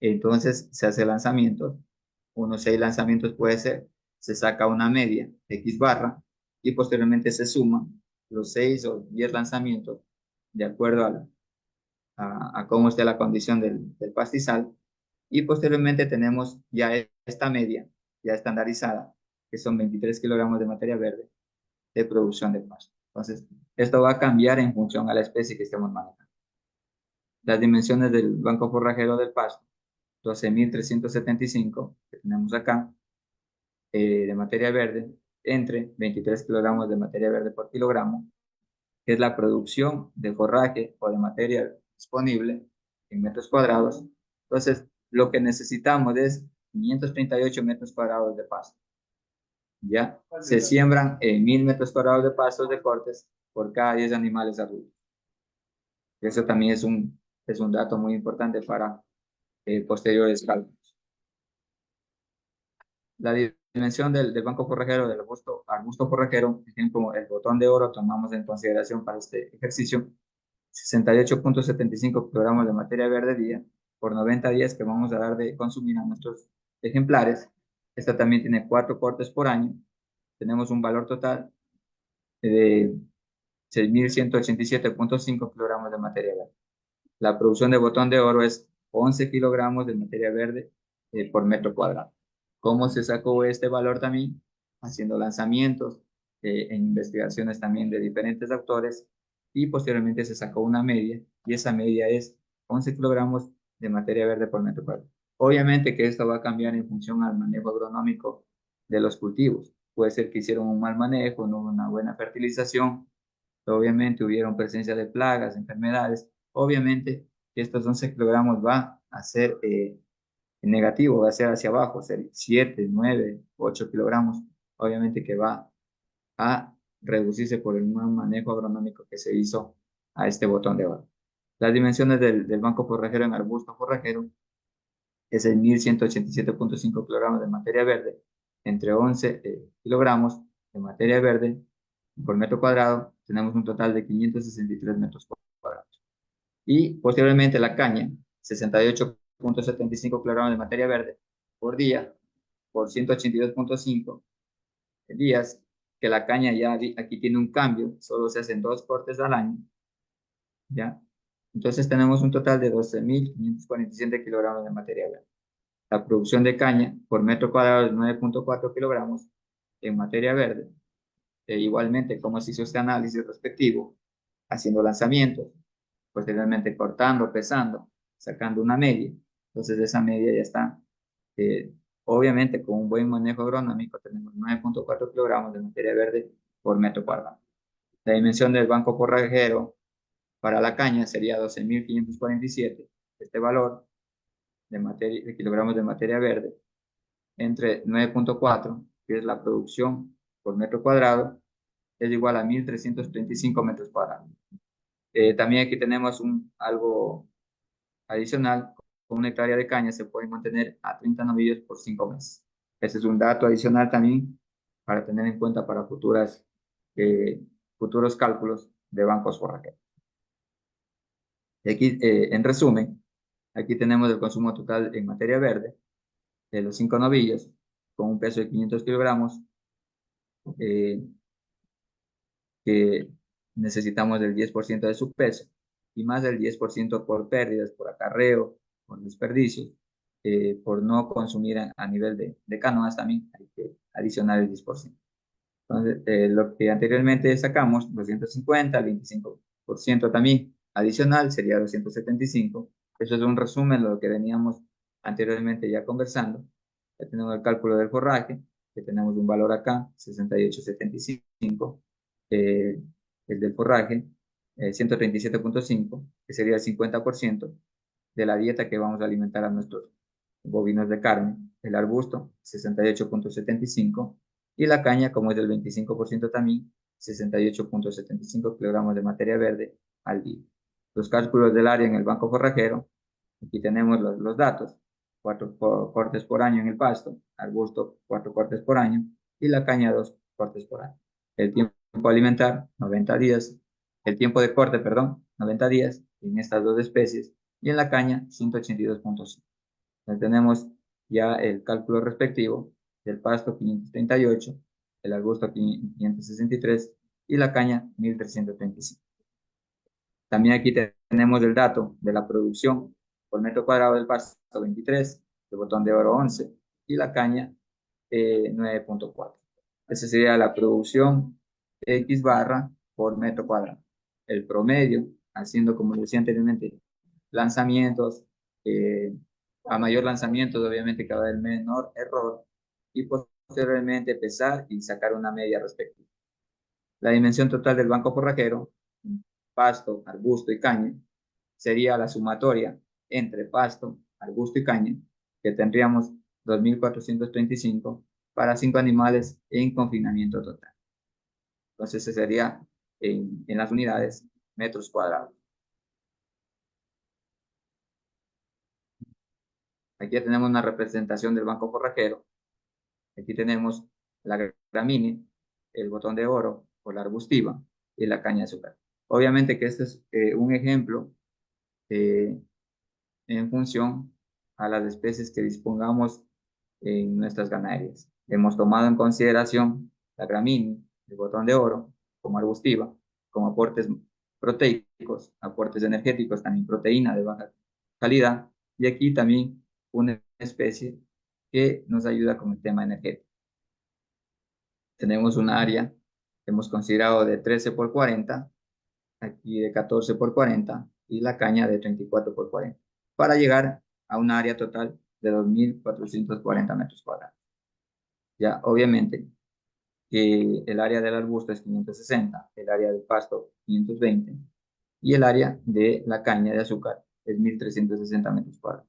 B: Entonces se hace lanzamientos, unos 6 lanzamientos puede ser, se saca una media, X barra, y posteriormente se suman los 6 o 10 lanzamientos de acuerdo a cómo esté la condición del pastizal, y posteriormente tenemos ya esta media, ya estandarizada, que son 23 kilogramos de materia verde de producción de pasto. Entonces, esto va a cambiar en función a la especie que estemos manejando. Las dimensiones del banco forrajero del pasto, 12.375 que tenemos acá, de materia verde, entre 23 kilogramos de materia verde por kilogramo, que es la producción de forraje o de materia disponible en metros cuadrados. Entonces, lo que necesitamos es 538 metros cuadrados de pasto. ¿Ya? Se siembran 1.000 metros cuadrados de pastos de cortes por cada 10 animales adultos. Eso también es un dato muy importante para posteriores cálculos. La dimensión del banco forrajero, del arbusto forrajero, por ejemplo, el botón de oro tomamos en consideración para este ejercicio 68,75 kilogramos de materia verde día por 90 días que vamos a dar de consumir a nuestros ejemplares. Esta también tiene 4 cortes por año. Tenemos un valor total de 6.187,5 kilogramos de materia verde. La producción de botón de oro es 11 kilogramos de materia verde por metro cuadrado. ¿Cómo se sacó este valor también? Haciendo lanzamientos en investigaciones también de diferentes autores y posteriormente se sacó una media y esa media es 11 kilogramos de materia verde por metro cuadrado. Obviamente que esto va a cambiar en función al manejo agronómico de los cultivos. Puede ser que hicieron un mal manejo, no una buena fertilización, obviamente hubieron presencia de plagas, enfermedades, obviamente estos 11 kilogramos va a ser negativo, va a ser hacia abajo, ser 7, 9, 8 kilogramos, obviamente que va a reducirse por el mal manejo agronómico que se hizo a este botón de oro. Las dimensiones del banco forrajero en arbusto forrajero es el 1.187,5 kilogramos de materia verde entre 11 kilogramos de materia verde por metro cuadrado, tenemos un total de 563 metros cuadrados. Y posteriormente la caña, 68,75 kilogramos de materia verde por día, por 182,5 días, que la caña ya aquí tiene un cambio, solo se hacen 2 cortes al año, ¿ya? Entonces tenemos un total de 12.547 kilogramos de materia verde. La producción de caña por metro cuadrado es 9,4 kilogramos en materia verde. Igualmente, como se hizo este análisis respectivo, haciendo lanzamientos, posteriormente cortando, pesando, sacando una media. Entonces, esa media ya está. eh, Obviamente, con un buen manejo agronómico, tenemos 9,4 kilogramos de materia verde por metro cuadrado. La dimensión del banco forrajero para la caña sería 12.547. Este valor de kilogramos de materia verde entre 9,4, que es la producción por metro cuadrado, es igual a 1.335 metros cuadrados. También aquí tenemos algo adicional. Con una hectárea de caña se pueden mantener a 30 novillos por 5 meses. Ese es un dato adicional también para tener en cuenta para futuros cálculos de bancos forrajeros. Aquí, en resumen, aquí tenemos el consumo total en materia verde de los 5 novillos con un peso de 500 kilogramos eh, que necesitamos del 10% de su peso y más del 10% por pérdidas, por acarreo, por desperdicios, por no consumir a nivel de canoas también hay que adicionar el 10%. Entonces, lo que anteriormente sacamos, 250, el 25% también adicional sería 275. Eso es un resumen de lo que veníamos anteriormente ya conversando. Ya tenemos el cálculo del forraje, que tenemos un valor acá, 68,75. Eh, el del forraje, 137,5, que sería el 50% de la dieta que vamos a alimentar a nuestros bovinos de carne. El arbusto, 68,75 y la caña, como es del 25% también, 68,75 kilogramos de materia verde al día. Los cálculos del área en el banco forrajero, aquí tenemos los datos, 4 cortes por año en el pasto, arbusto 4 cortes por año y la caña 2 cortes por año. El tiempo alimentar, 90 días, el tiempo de corte, perdón, 90 días en estas dos especies y en la caña 182,5. Tenemos ya el cálculo respectivo del pasto 538, el arbusto 563 y la caña 1335. También aquí tenemos el dato de la producción por metro cuadrado del pasto 23, el botón de oro 11 y la caña 9,4. Esa sería la producción X barra por metro cuadrado. El promedio, haciendo como decía anteriormente, lanzamientos, eh, a mayor lanzamiento obviamente cada vez menor error y posteriormente pesar y sacar una media respectiva. La dimensión total del banco forrajero, pasto, arbusto y caña, sería la sumatoria entre pasto, arbusto y caña, que tendríamos 2.435 para 5 animales en confinamiento total. Entonces, ese sería en las unidades metros cuadrados. Aquí tenemos una representación del banco forrajero. Aquí tenemos la gramínea, el botón de oro o la arbustiva y la caña de azúcar. Obviamente que este es un ejemplo eh, en función a las especies que dispongamos en nuestras ganaderías. Hemos tomado en consideración la gramínea, el botón de oro, como arbustiva, como aportes proteicos, aportes energéticos, también proteína de baja calidad, y aquí también una especie que nos ayuda con el tema energético. Tenemos un área que hemos considerado de 13 por 40, aquí de 14 por 40 y la caña de 34 por 40, para llegar a un área total de 2.440 metros cuadrados. Ya, obviamente, que el área del arbusto es 560, el área del pasto 520 y el área de la caña de azúcar es 1.360 metros cuadrados.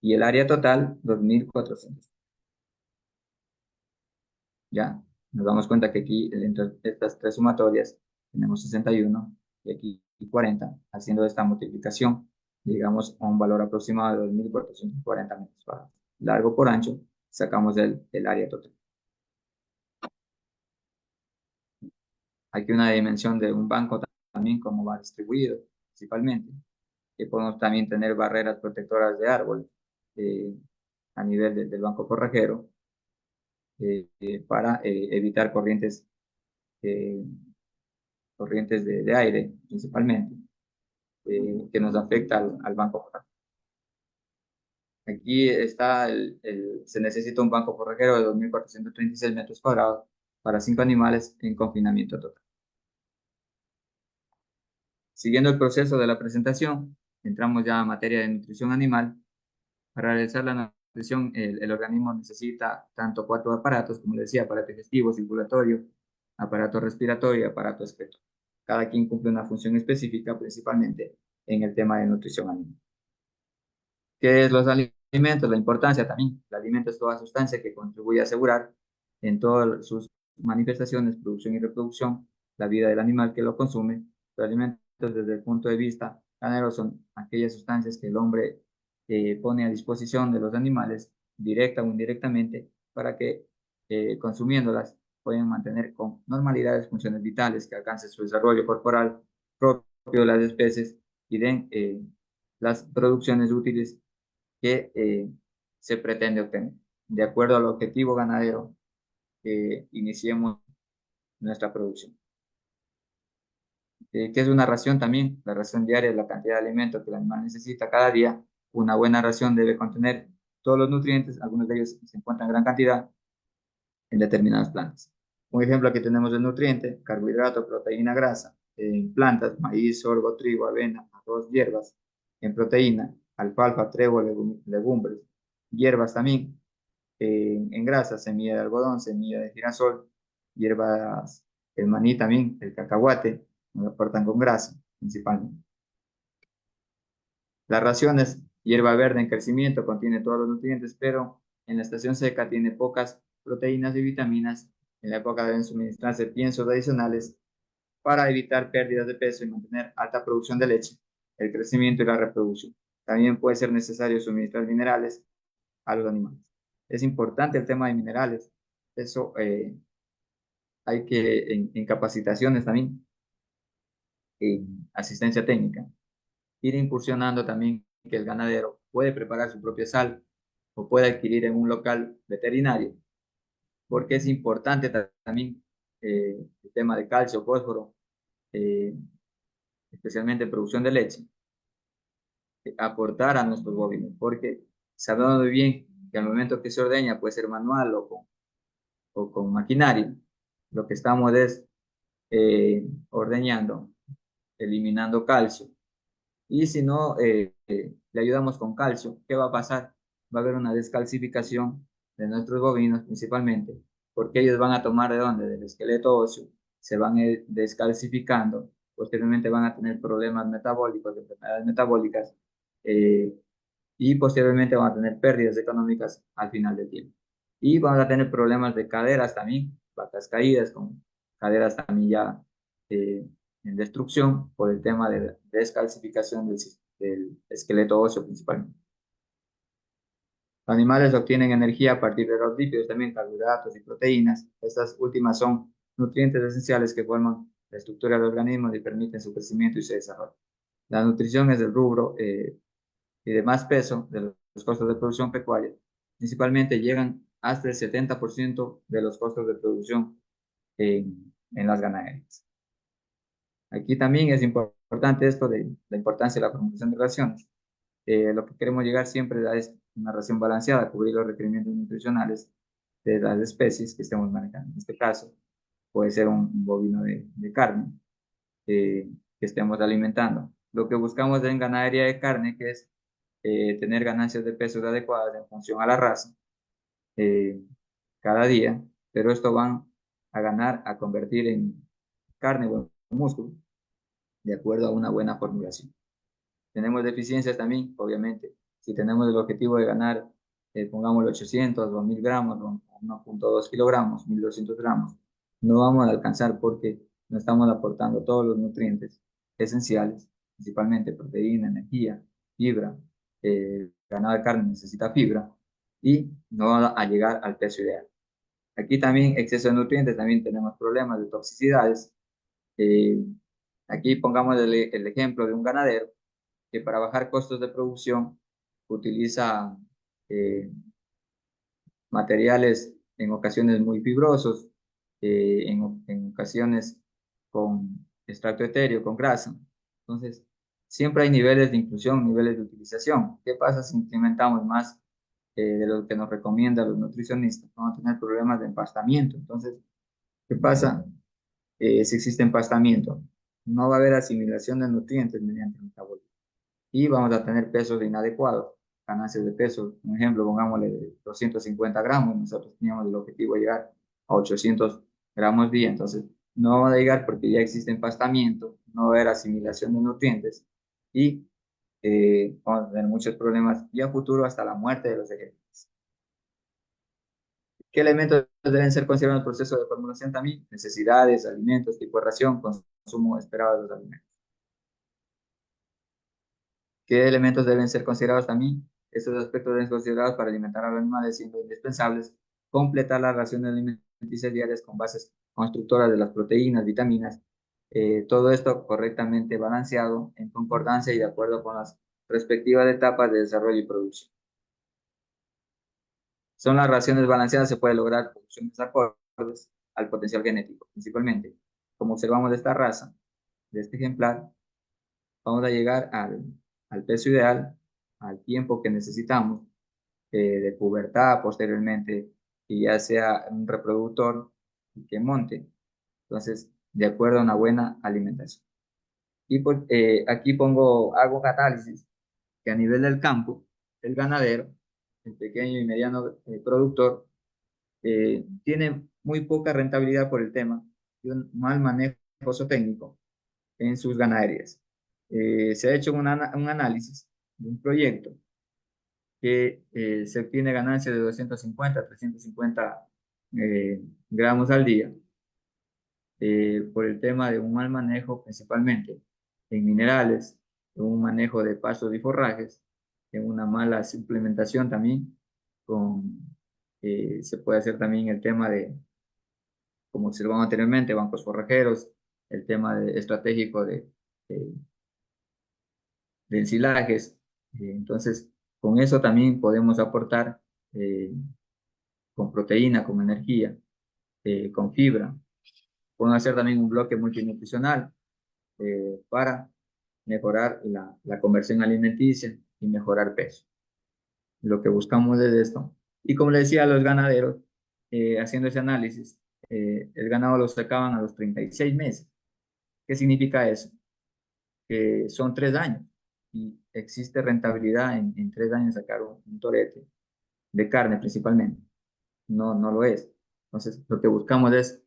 B: Y el área total, 2.400. Ya, nos damos cuenta que aquí, entre estas tres sumatorias, tenemos 61 y aquí 40. Haciendo esta multiplicación, llegamos a un valor aproximado de 2.440 metros cuadrados. Largo por ancho, sacamos el área total. Aquí una dimensión de un banco también, cómo va distribuido, principalmente. Que podemos también tener barreras protectoras de árboles a nivel del banco forrajero para evitar eh, corrientes de aire, principalmente, que nos afecta al banco forrajero. Aquí está, se necesita un banco forrajero de 2.436 metros cuadrados para 5 animales en confinamiento total. Siguiendo el proceso de la presentación, entramos ya a materia de nutrición animal. Para realizar la nutrición, el organismo necesita tanto cuatro aparatos, como les decía, aparato digestivo, circulatorio, aparato respiratorio y aparato excretor. Cada quien cumple una función específica, principalmente en el tema de nutrición animal. ¿Qué es los alimentos? La importancia también. El alimento es toda sustancia que contribuye a asegurar en todas sus manifestaciones, producción y reproducción, la vida del animal que lo consume. Los alimentos desde el punto de vista ganadero son aquellas sustancias que el hombre pone a disposición de los animales, directa o indirectamente, para que consumiéndolas puedan mantener con normalidad las funciones vitales, que alcance su desarrollo corporal propio de las especies y den las producciones útiles que se pretende obtener. De acuerdo al objetivo ganadero, iniciemos nuestra producción. ¿Qué es una ración también? La ración diaria es la cantidad de alimento que el animal necesita cada día. Una buena ración debe contener todos los nutrientes, algunos de ellos se encuentran en gran cantidad en determinadas plantas. Un ejemplo, aquí tenemos el nutriente, carbohidrato, proteína, grasa. En plantas, maíz, sorgo, trigo, avena, arroz, hierbas. En proteína, alfalfa, trébol, legumbres, hierbas también. En grasa, semilla de algodón, semilla de girasol, hierbas, el maní también, el cacahuate, nos aportan con grasa principalmente. Las raciones, hierba verde en crecimiento, contiene todos los nutrientes, pero en la estación seca tiene pocas proteínas y vitaminas. En la época deben suministrarse piensos adicionales para evitar pérdidas de peso y mantener alta producción de leche, el crecimiento y la reproducción. También puede ser necesario suministrar minerales a los animales. Es importante el tema de minerales. Eso hay que, en capacitaciones también, en asistencia técnica, ir incursionando también que el ganadero puede preparar su propia sal o puede adquirir en un local veterinario, porque es importante también el tema de calcio, fósforo, eh, especialmente en producción de leche, aportar a nuestros bovinos, porque sabemos muy bien que al momento que se ordeña, puede ser manual o con maquinaria, lo que estamos es ordeñando, eliminando calcio. Y si no le ayudamos con calcio, ¿qué va a pasar? Va a haber una descalcificación de nuestros bovinos principalmente, porque ellos van a tomar de dónde? Del esqueleto óseo, se van descalcificando, posteriormente van a tener problemas metabólicos, enfermedades metabólicas, eh, y posteriormente van a tener pérdidas económicas al final del tiempo. Y vamos a tener problemas de caderas también, vacas caídas con caderas también ya eh, en destrucción por el tema de descalcificación del esqueleto óseo principalmente. Los animales obtienen energía a partir de los lípidos, también carbohidratos y proteínas. Estas últimas son nutrientes esenciales que forman la estructura del organismo y permiten su crecimiento y su desarrollo. La nutrición es el rubro y de más peso de los costos de producción pecuaria. Principalmente llegan hasta el 70% de los costos de producción en las ganaderías. Aquí también es importante esto de la importancia de la formulación de raciones. Lo que queremos llegar siempre es una ración balanceada, cubrir los requerimientos nutricionales de las especies que estemos manejando. En este caso, puede ser un bovino de carne que estemos alimentando. Lo que buscamos en ganadería de carne, que es tener ganancias de pesos adecuadas en función a la raza eh, cada día, pero esto van a ganar, a convertir en carne o músculo de acuerdo a una buena formulación. Tenemos deficiencias también, obviamente. Si tenemos el objetivo de ganar, pongamos 800 o 1000 gramos, o 1,2 kilogramos, 1200 gramos, no vamos a alcanzar porque no estamos aportando todos los nutrientes esenciales, principalmente proteína, energía, fibra. El ganado de carne necesita fibra y no va a llegar al peso ideal. Aquí también exceso de nutrientes, también tenemos problemas de toxicidades. Eh, Aquí pongamos el ejemplo de un ganadero que para bajar costos de producción utiliza eh, materiales en ocasiones muy fibrosos, en ocasiones con extracto etéreo, con grasa. Entonces, siempre hay niveles de inclusión, niveles de utilización. ¿Qué pasa si incrementamos más de lo que nos recomiendan los nutricionistas? Vamos a tener problemas de empastamiento. Entonces, ¿qué pasa si existe empastamiento? No va a haber asimilación de nutrientes mediante el metabolismo y vamos a tener pesos inadecuados, ganancias de peso. Por ejemplo, pongámosle 250 gramos, nosotros teníamos el objetivo de llegar a 800 gramos día, entonces no vamos a llegar porque ya existe empastamiento, no va a haber asimilación de nutrientes y vamos a tener muchos problemas y a futuro hasta la muerte de los ejemplares. ¿Qué elementos deben ser considerados en el proceso de formulación también? Necesidades, alimentos, tipo de ración, consumo esperado de los alimentos. ¿Qué elementos deben ser considerados también? Estos aspectos deben ser considerados para alimentar a los animales, siendo indispensables completar las raciones alimenticias diarias con bases constructoras de las proteínas, vitaminas, todo esto correctamente balanceado, en concordancia y de acuerdo con las respectivas etapas de desarrollo y producción. Son las raciones balanceadas, se puede lograr producciones acordes al potencial genético, principalmente. Como observamos de esta raza, de este ejemplar, vamos a llegar al peso ideal, al tiempo que necesitamos de pubertad posteriormente, y ya sea un reproductor que monte. Entonces, de acuerdo a una buena alimentación. Y pues aquí hago análisis que a nivel del campo, el ganadero, el pequeño y mediano productor, tiene muy poca rentabilidad por el tema de un mal manejo técnico en sus ganaderías. Se ha hecho un análisis de un proyecto que se obtiene ganancias de 250 a 350 gramos al día por el tema de un mal manejo principalmente en minerales, en un manejo de pastos y forrajes, en una mala suplementación también, se puede hacer también el tema de, como observamos anteriormente, bancos forrajeros, el tema estratégico de de ensilajes. Entonces, con eso también podemos aportar eh, con proteína, con energía, con fibra. Podemos hacer también un bloque multinutricional para mejorar la conversión alimenticia y mejorar peso. Lo que buscamos es esto. Y como le decía a los ganaderos, haciendo ese análisis, el ganado lo sacaban a los 36 meses. ¿Qué significa eso? Que son 3 años y existe rentabilidad en 3 años sacar un torete de carne principalmente. No, no lo es. Entonces, lo que buscamos es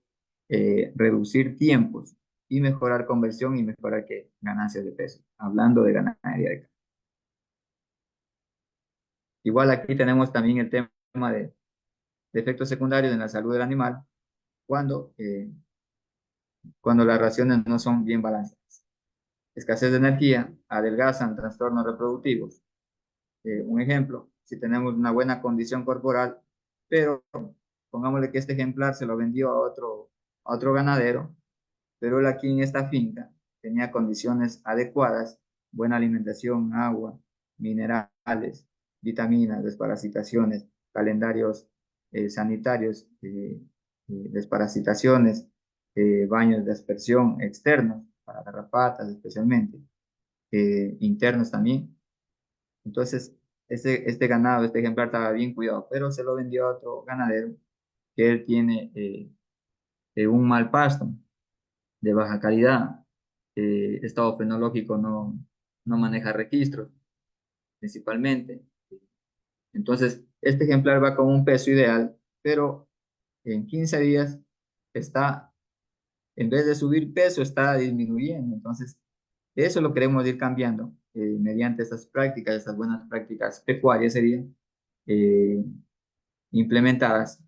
B: reducir tiempos y mejorar conversión y mejorar ganancias de peso, hablando de ganadería de carne. Igual aquí tenemos también el tema de efectos secundarios en la salud del animal cuando, cuando las raciones no son bien balanceadas. Escasez de energía, adelgazan, trastornos reproductivos. Un ejemplo, si tenemos una buena condición corporal, pero pongámosle que este ejemplar se lo vendió a otro ganadero, pero él aquí en esta finca tenía condiciones adecuadas, buena alimentación, agua, minerales, vitaminas, desparasitaciones, calendarios sanitarios, desparasitaciones, baños de aspersión externos para garrapatas especialmente, internos también. Entonces, este ganado, este ejemplar estaba bien cuidado, pero se lo vendió a otro ganadero que él tiene un mal pasto de baja calidad. Estado fenológico no maneja registros, principalmente. Entonces, este ejemplar va con un peso ideal, pero en 15 días está, en vez de subir peso, está disminuyendo. Entonces, eso lo queremos ir cambiando mediante estas prácticas, estas buenas prácticas pecuarias serían eh, implementadas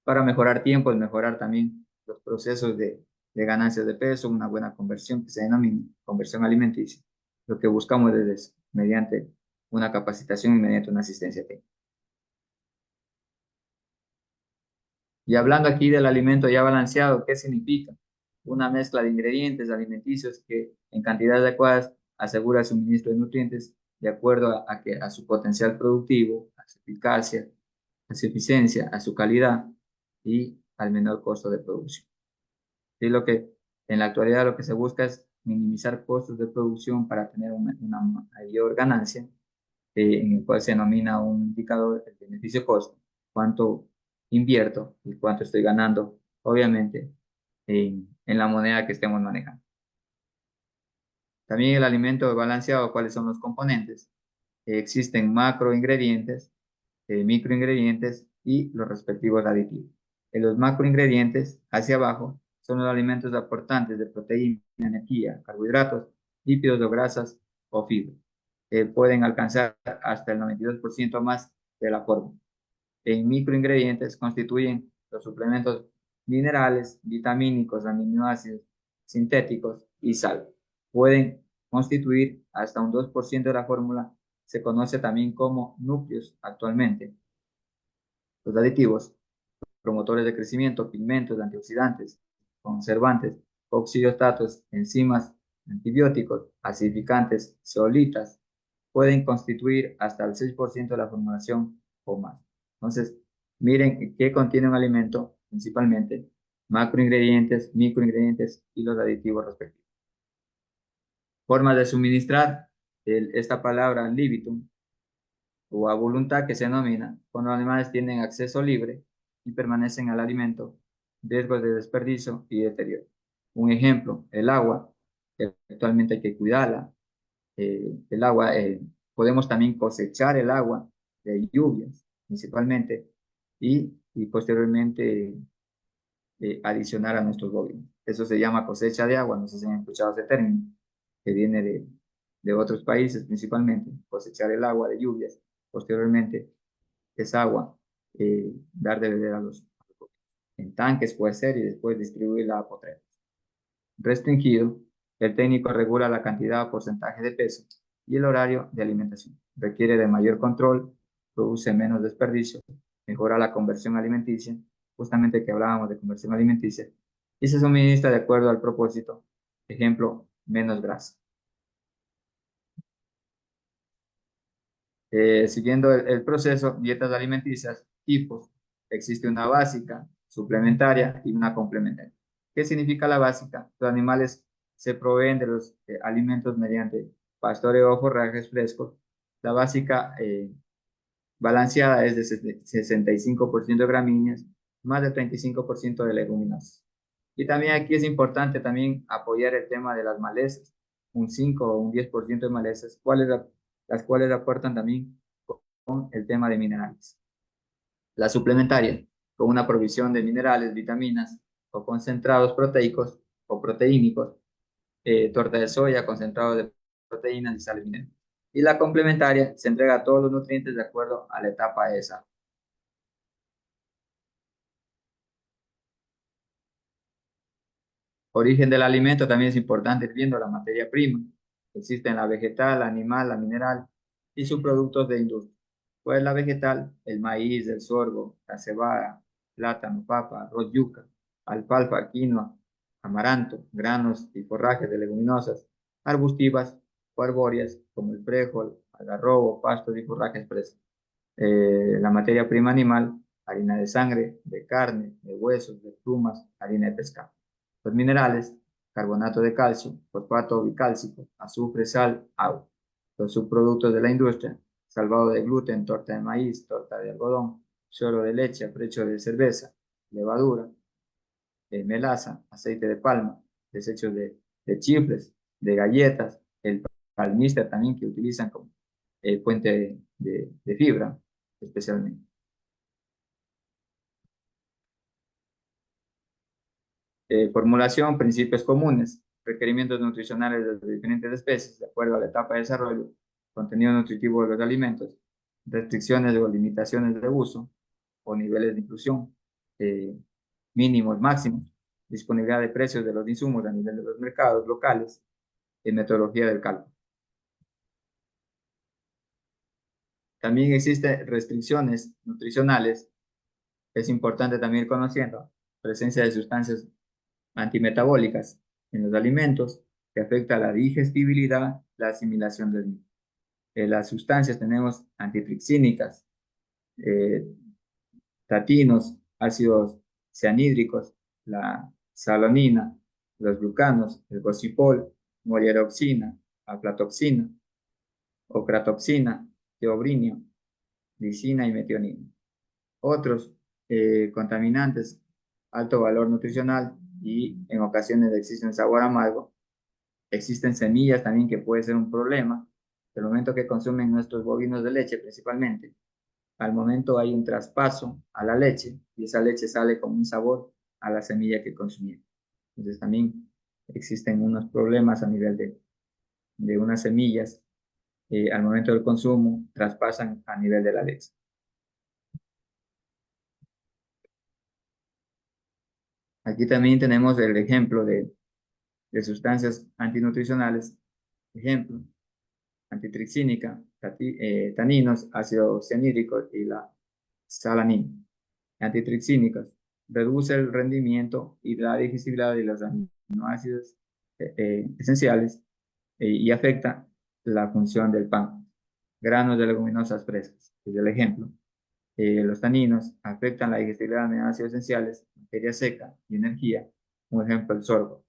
B: para mejorar tiempos, mejorar también los procesos de ganancias de peso, una buena conversión que se denomina conversión alimenticia. Lo que buscamos es eso, mediante una capacitación y mediante una asistencia técnica. Y hablando aquí del alimento ya balanceado, ¿qué significa? Una mezcla de ingredientes alimenticios que en cantidades adecuadas asegura el suministro de nutrientes de acuerdo a su potencial productivo, a su eficacia, a su eficiencia, a su calidad y al menor costo de producción. Y lo que en la actualidad lo que se busca es minimizar costos de producción para tener una mayor ganancia, en el cual se denomina un indicador el beneficio-costo, cuánto invierto y cuánto estoy ganando, obviamente, en la moneda que estemos manejando. También el alimento balanceado, ¿cuáles son los componentes? Existen macroingredientes, microingredientes y los respectivos aditivos. En los macroingredientes, hacia abajo, son los alimentos aportantes de proteína, energía, carbohidratos, lípidos o grasas o fibra. Pueden alcanzar hasta el 92% más de la fórmula. En microingredientes constituyen los suplementos minerales, vitamínicos, aminoácidos, sintéticos y sal. Pueden constituir hasta un 2% de la fórmula. Se conoce también como núcleos actualmente. Los aditivos, promotores de crecimiento, pigmentos, antioxidantes, conservantes, oxidostatos, enzimas, antibióticos, acidificantes, zeolitas, pueden constituir hasta el 6% de la formulación o más. Entonces, miren qué contiene un alimento, principalmente macroingredientes, microingredientes y los aditivos respectivos. Formas de suministrar esta palabra libitum o a voluntad que se denomina cuando los animales tienen acceso libre y permanecen al alimento, riesgos de desperdicio y deterioro. Un ejemplo, el agua, que actualmente hay que cuidarla. El agua, podemos también cosechar el agua de lluvias, principalmente, y posteriormente adicionar a nuestros gobiernos. Eso se llama cosecha de agua, no sé si han escuchado ese término, que viene de otros países principalmente, cosechar el agua de lluvias, posteriormente esa agua, dar de beber a los en tanques puede ser y después distribuirla a potreros. Restringido, el técnico regula la cantidad o porcentaje de peso y el horario de alimentación. Requiere de mayor control, produce menos desperdicio, mejora la conversión alimenticia, justamente que hablábamos de conversión alimenticia, y se suministra de acuerdo al propósito. Ejemplo, menos grasa. Siguiendo el proceso, dietas alimenticias, tipos. Existe una básica, suplementaria y una complementaria. ¿Qué significa la básica? Los animales se proveen de los alimentos mediante pastoreo o forrajes frescos. La básica balanceada es de 65% de gramíneas, más de 35% de leguminosas. Y también aquí es importante también apoyar el tema de las malezas, un 5 o un 10% de malezas, las cuales aportan también con el tema de minerales. La suplementaria, con una provisión de minerales, vitaminas o concentrados proteicos o proteínicos, torta de soya, concentrado de proteínas y sales minerales. Y la complementaria se entrega todos los nutrientes de acuerdo a la etapa de esa. Origen del alimento también es importante, viendo la materia prima. Existen la vegetal, la animal, la mineral y subproductos de industria. Pues la vegetal, el maíz, el sorgo, la cebada, plátano, papa, arroz, yuca, alfalfa, quinoa, amaranto, granos y forrajes de leguminosas, arbustivas o arbóreas como el frijol, algarrobo, pastos y forrajes frescos. La materia prima animal, harina de sangre, de carne, de huesos, de plumas, harina de pescado. Los minerales, carbonato de calcio, fosfato bicálcico, azufre, sal, agua. Los subproductos de la industria, salvado de gluten, torta de maíz, torta de algodón, chorro de leche, aprecho de cerveza, levadura, melaza, aceite de palma, desechos de chifles, de galletas, el palmista también que utilizan como fuente de fibra, especialmente. Formulación, principios comunes, requerimientos nutricionales de las diferentes especies, de acuerdo a la etapa de desarrollo, contenido nutritivo de los alimentos, restricciones o limitaciones de uso o niveles de inclusión, eh, mínimos, máximos, disponibilidad de precios de los insumos a nivel de los mercados locales, metodología del cálculo. También existen restricciones nutricionales, es importante también ir conociendo, presencia de sustancias antimetabólicas en los alimentos que afecta la digestibilidad, la asimilación del mismo. Las sustancias tenemos antitrixínicas, eh, tatinos, ácidos cianhídricos, la salonina, los glucanos, el gocipol, moliaroxina, aflatoxina, ocratoxina, teobrinio, lisina y metionina. Otros contaminantes, alto valor nutricional y en ocasiones existen sabor amargo. Existen semillas también que puede ser un problema. El momento que consumen nuestros bovinos de leche principalmente, al momento hay un traspaso a la leche y esa leche sale con un sabor a la semilla que consumieron. Entonces también existen unos problemas a nivel de unas semillas, al momento del consumo traspasan a nivel de la leche. Aquí también tenemos el ejemplo de sustancias antinutricionales. Ejemplo, antitrixínica, taninos, ácido cianhídrico y la salanina. Antitrixínicos, reduce el rendimiento y la digestibilidad de los aminoácidos esenciales y afecta la función del pan. Granos de leguminosas frescas, es el ejemplo. Los taninos afectan la digestibilidad de aminoácidos esenciales, materia seca y energía, un ejemplo el sorgo.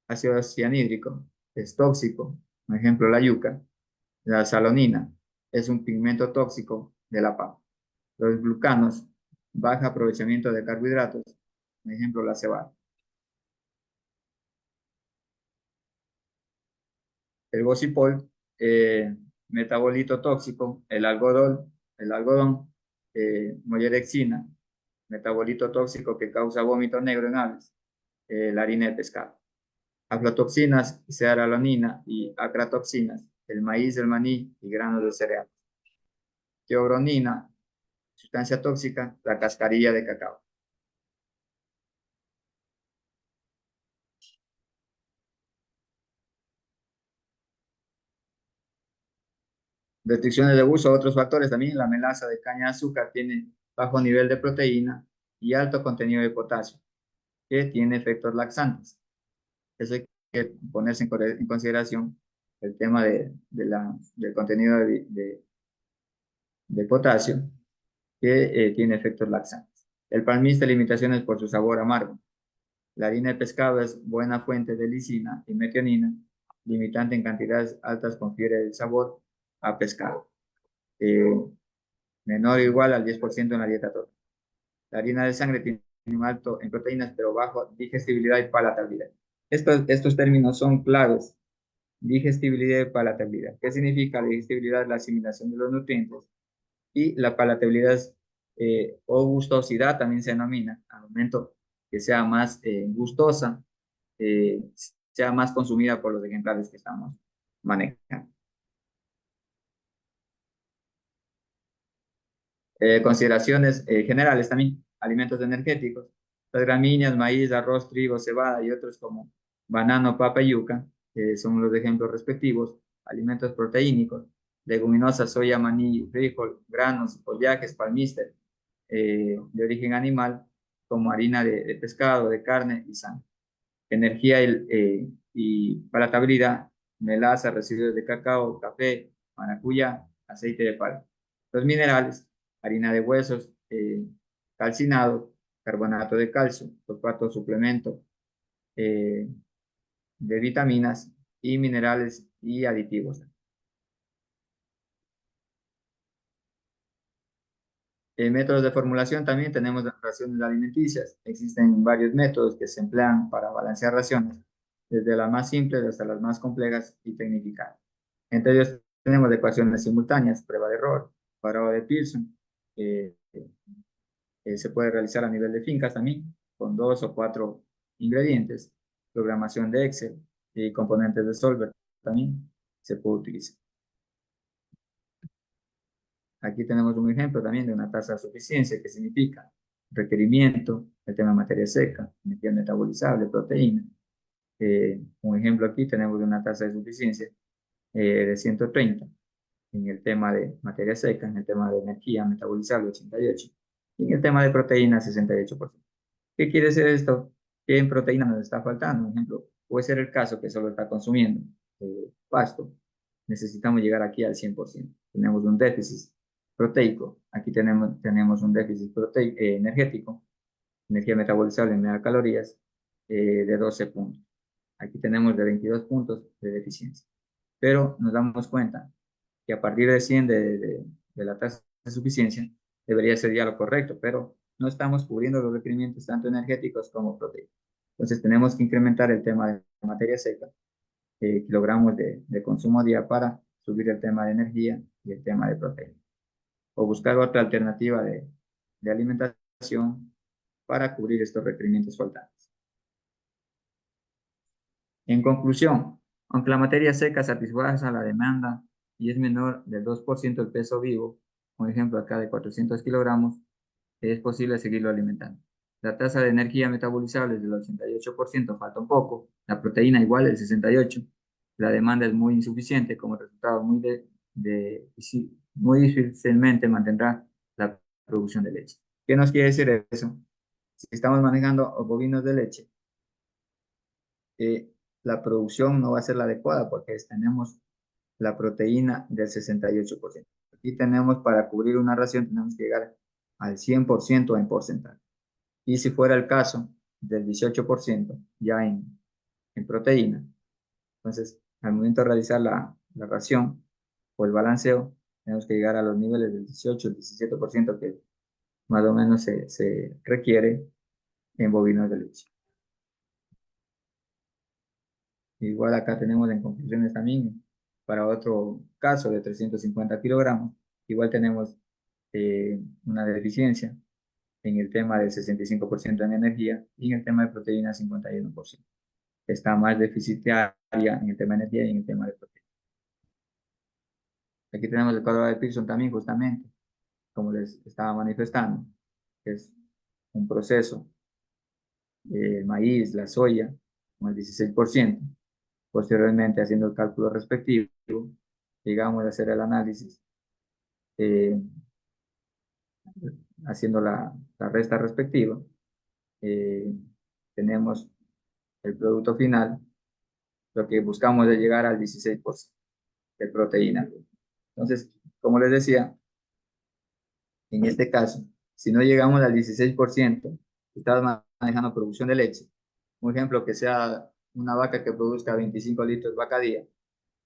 B: Ácido cianhídrico es tóxico, un ejemplo la yuca. La salonina es un pigmento tóxico de la papa. Los glucanos, baja aprovechamiento de carbohidratos, por ejemplo la cebada. El gocipol, metabolito tóxico, el algodón, molerexina, metabolito tóxico que causa vómito negro en aves, la harina de pescado. Aflatoxinas, cearalanina y acratoxinas, el maíz, el maní y granos de cereal. Teobronina, sustancia tóxica, la cascarilla de cacao. Restricciones de uso, otros factores también, la melaza de caña de azúcar tiene bajo nivel de proteína y alto contenido de potasio, que tiene efectos laxantes. Eso hay que ponerse en consideración el tema del contenido de potasio, que tiene efectos laxantes. El palmista, limitaciones por su sabor amargo. La harina de pescado es buena fuente de lisina y metionina, limitante en cantidades altas confiere el sabor a pescado. Eh, Menor o igual al 10% en la dieta total. La harina de sangre tiene un alto en proteínas, pero bajo digestibilidad y palatabilidad. Estos términos son claves. Digestibilidad y palatabilidad. ¿Qué significa la digestibilidad? La asimilación de los nutrientes. Y la palatabilidad o gustosidad también se denomina al momento que sea más gustosa, sea más consumida por los ejemplares que estamos manejando. Consideraciones generales también, alimentos energéticos, las gramíneas, maíz, arroz, trigo, cebada y otros como banano, papa y yuca, son los ejemplos respectivos, alimentos proteínicos, leguminosas, soya, maní, frijol, granos, follajes, palmíster, de origen animal, como harina de pescado, de carne y sangre. Energía y palatabilidad, melaza, residuos de cacao, café, maracuyá, aceite de palma. Los minerales, harina de huesos, calcinado, carbonato de calcio, fosfato suplemento eh, de vitaminas y minerales y aditivos. Métodos de formulación también tenemos las raciones alimenticias. Existen varios métodos que se emplean para balancear raciones, desde las más simples hasta las más complejas y tecnificadas. Entre ellos tenemos ecuaciones simultáneas, prueba de error, cuadrado de Pearson. eh, Se puede realizar a nivel de fincas también, con 2 o 4 ingredientes. Programación de Excel y componentes de Solver también se puede utilizar. Aquí tenemos un ejemplo también de una tasa de suficiencia, que significa requerimiento, el tema de materia seca, energía metabolizable, proteína. Un ejemplo aquí tenemos de una tasa de suficiencia de 130 en el tema de materia seca, en el tema de energía metabolizable 88 y en el tema de proteína 68%. ¿Qué quiere decir esto? Que en proteína nos está faltando. Por ejemplo, puede ser el caso que solo está consumiendo pasto. Necesitamos llegar aquí al 100%. Tenemos un déficit proteico. Aquí tenemos un déficit energético, energía metabolizable en megacalorías, de 12 puntos. Aquí tenemos de 22 puntos de deficiencia. Pero nos damos cuenta que a partir de 100 de la tasa de suficiencia debería ser ya lo correcto, pero no estamos cubriendo los requerimientos tanto energéticos como proteicos. Entonces tenemos que incrementar el tema de materia seca, kilogramos de consumo día para subir el tema de energía y el tema de proteína. O buscar otra alternativa de alimentación para cubrir estos requerimientos faltantes. En conclusión, aunque la materia seca satisface la demanda y es menor del 2% del peso vivo, por ejemplo acá de 400 kilogramos, es posible seguirlo alimentando. La tasa de energía metabolizable es del 88%, falta un poco, la proteína igual del 68%, la demanda es muy insuficiente, como resultado muy difícilmente mantendrá la producción de leche. ¿Qué nos quiere decir eso? Si estamos manejando bovinos de leche, la producción no va a ser la adecuada porque tenemos la proteína del 68%. Aquí tenemos, para cubrir una ración, tenemos que llegar al 100% en porcentaje. Y si fuera el caso del 18% ya en proteína, entonces al momento de realizar la ración o el balanceo, tenemos que llegar a los niveles del 18, el 17% que más o menos se requiere en bovinos de leche. Igual acá tenemos en conclusiones también, para otro caso de 350 kilogramos, igual tenemos una deficiencia en el tema del 65% en energía y en el tema de proteína 51%. Está más deficitaria en el tema de energía y en el tema de proteína. Aquí tenemos el cuadro de Pearson también, justamente, como les estaba manifestando, que es un proceso, el maíz, la soya, con el 16%. Posteriormente, haciendo el cálculo respectivo, llegamos a hacer el análisis, eh, haciendo la resta respectiva. eh, Tenemos el producto final, lo que buscamos es llegar al 16% de proteína. Entonces, como les decía, en este caso, si no llegamos al 16%, estamos manejando producción de leche. Un ejemplo, que sea una vaca que produzca 25 litros vaca día,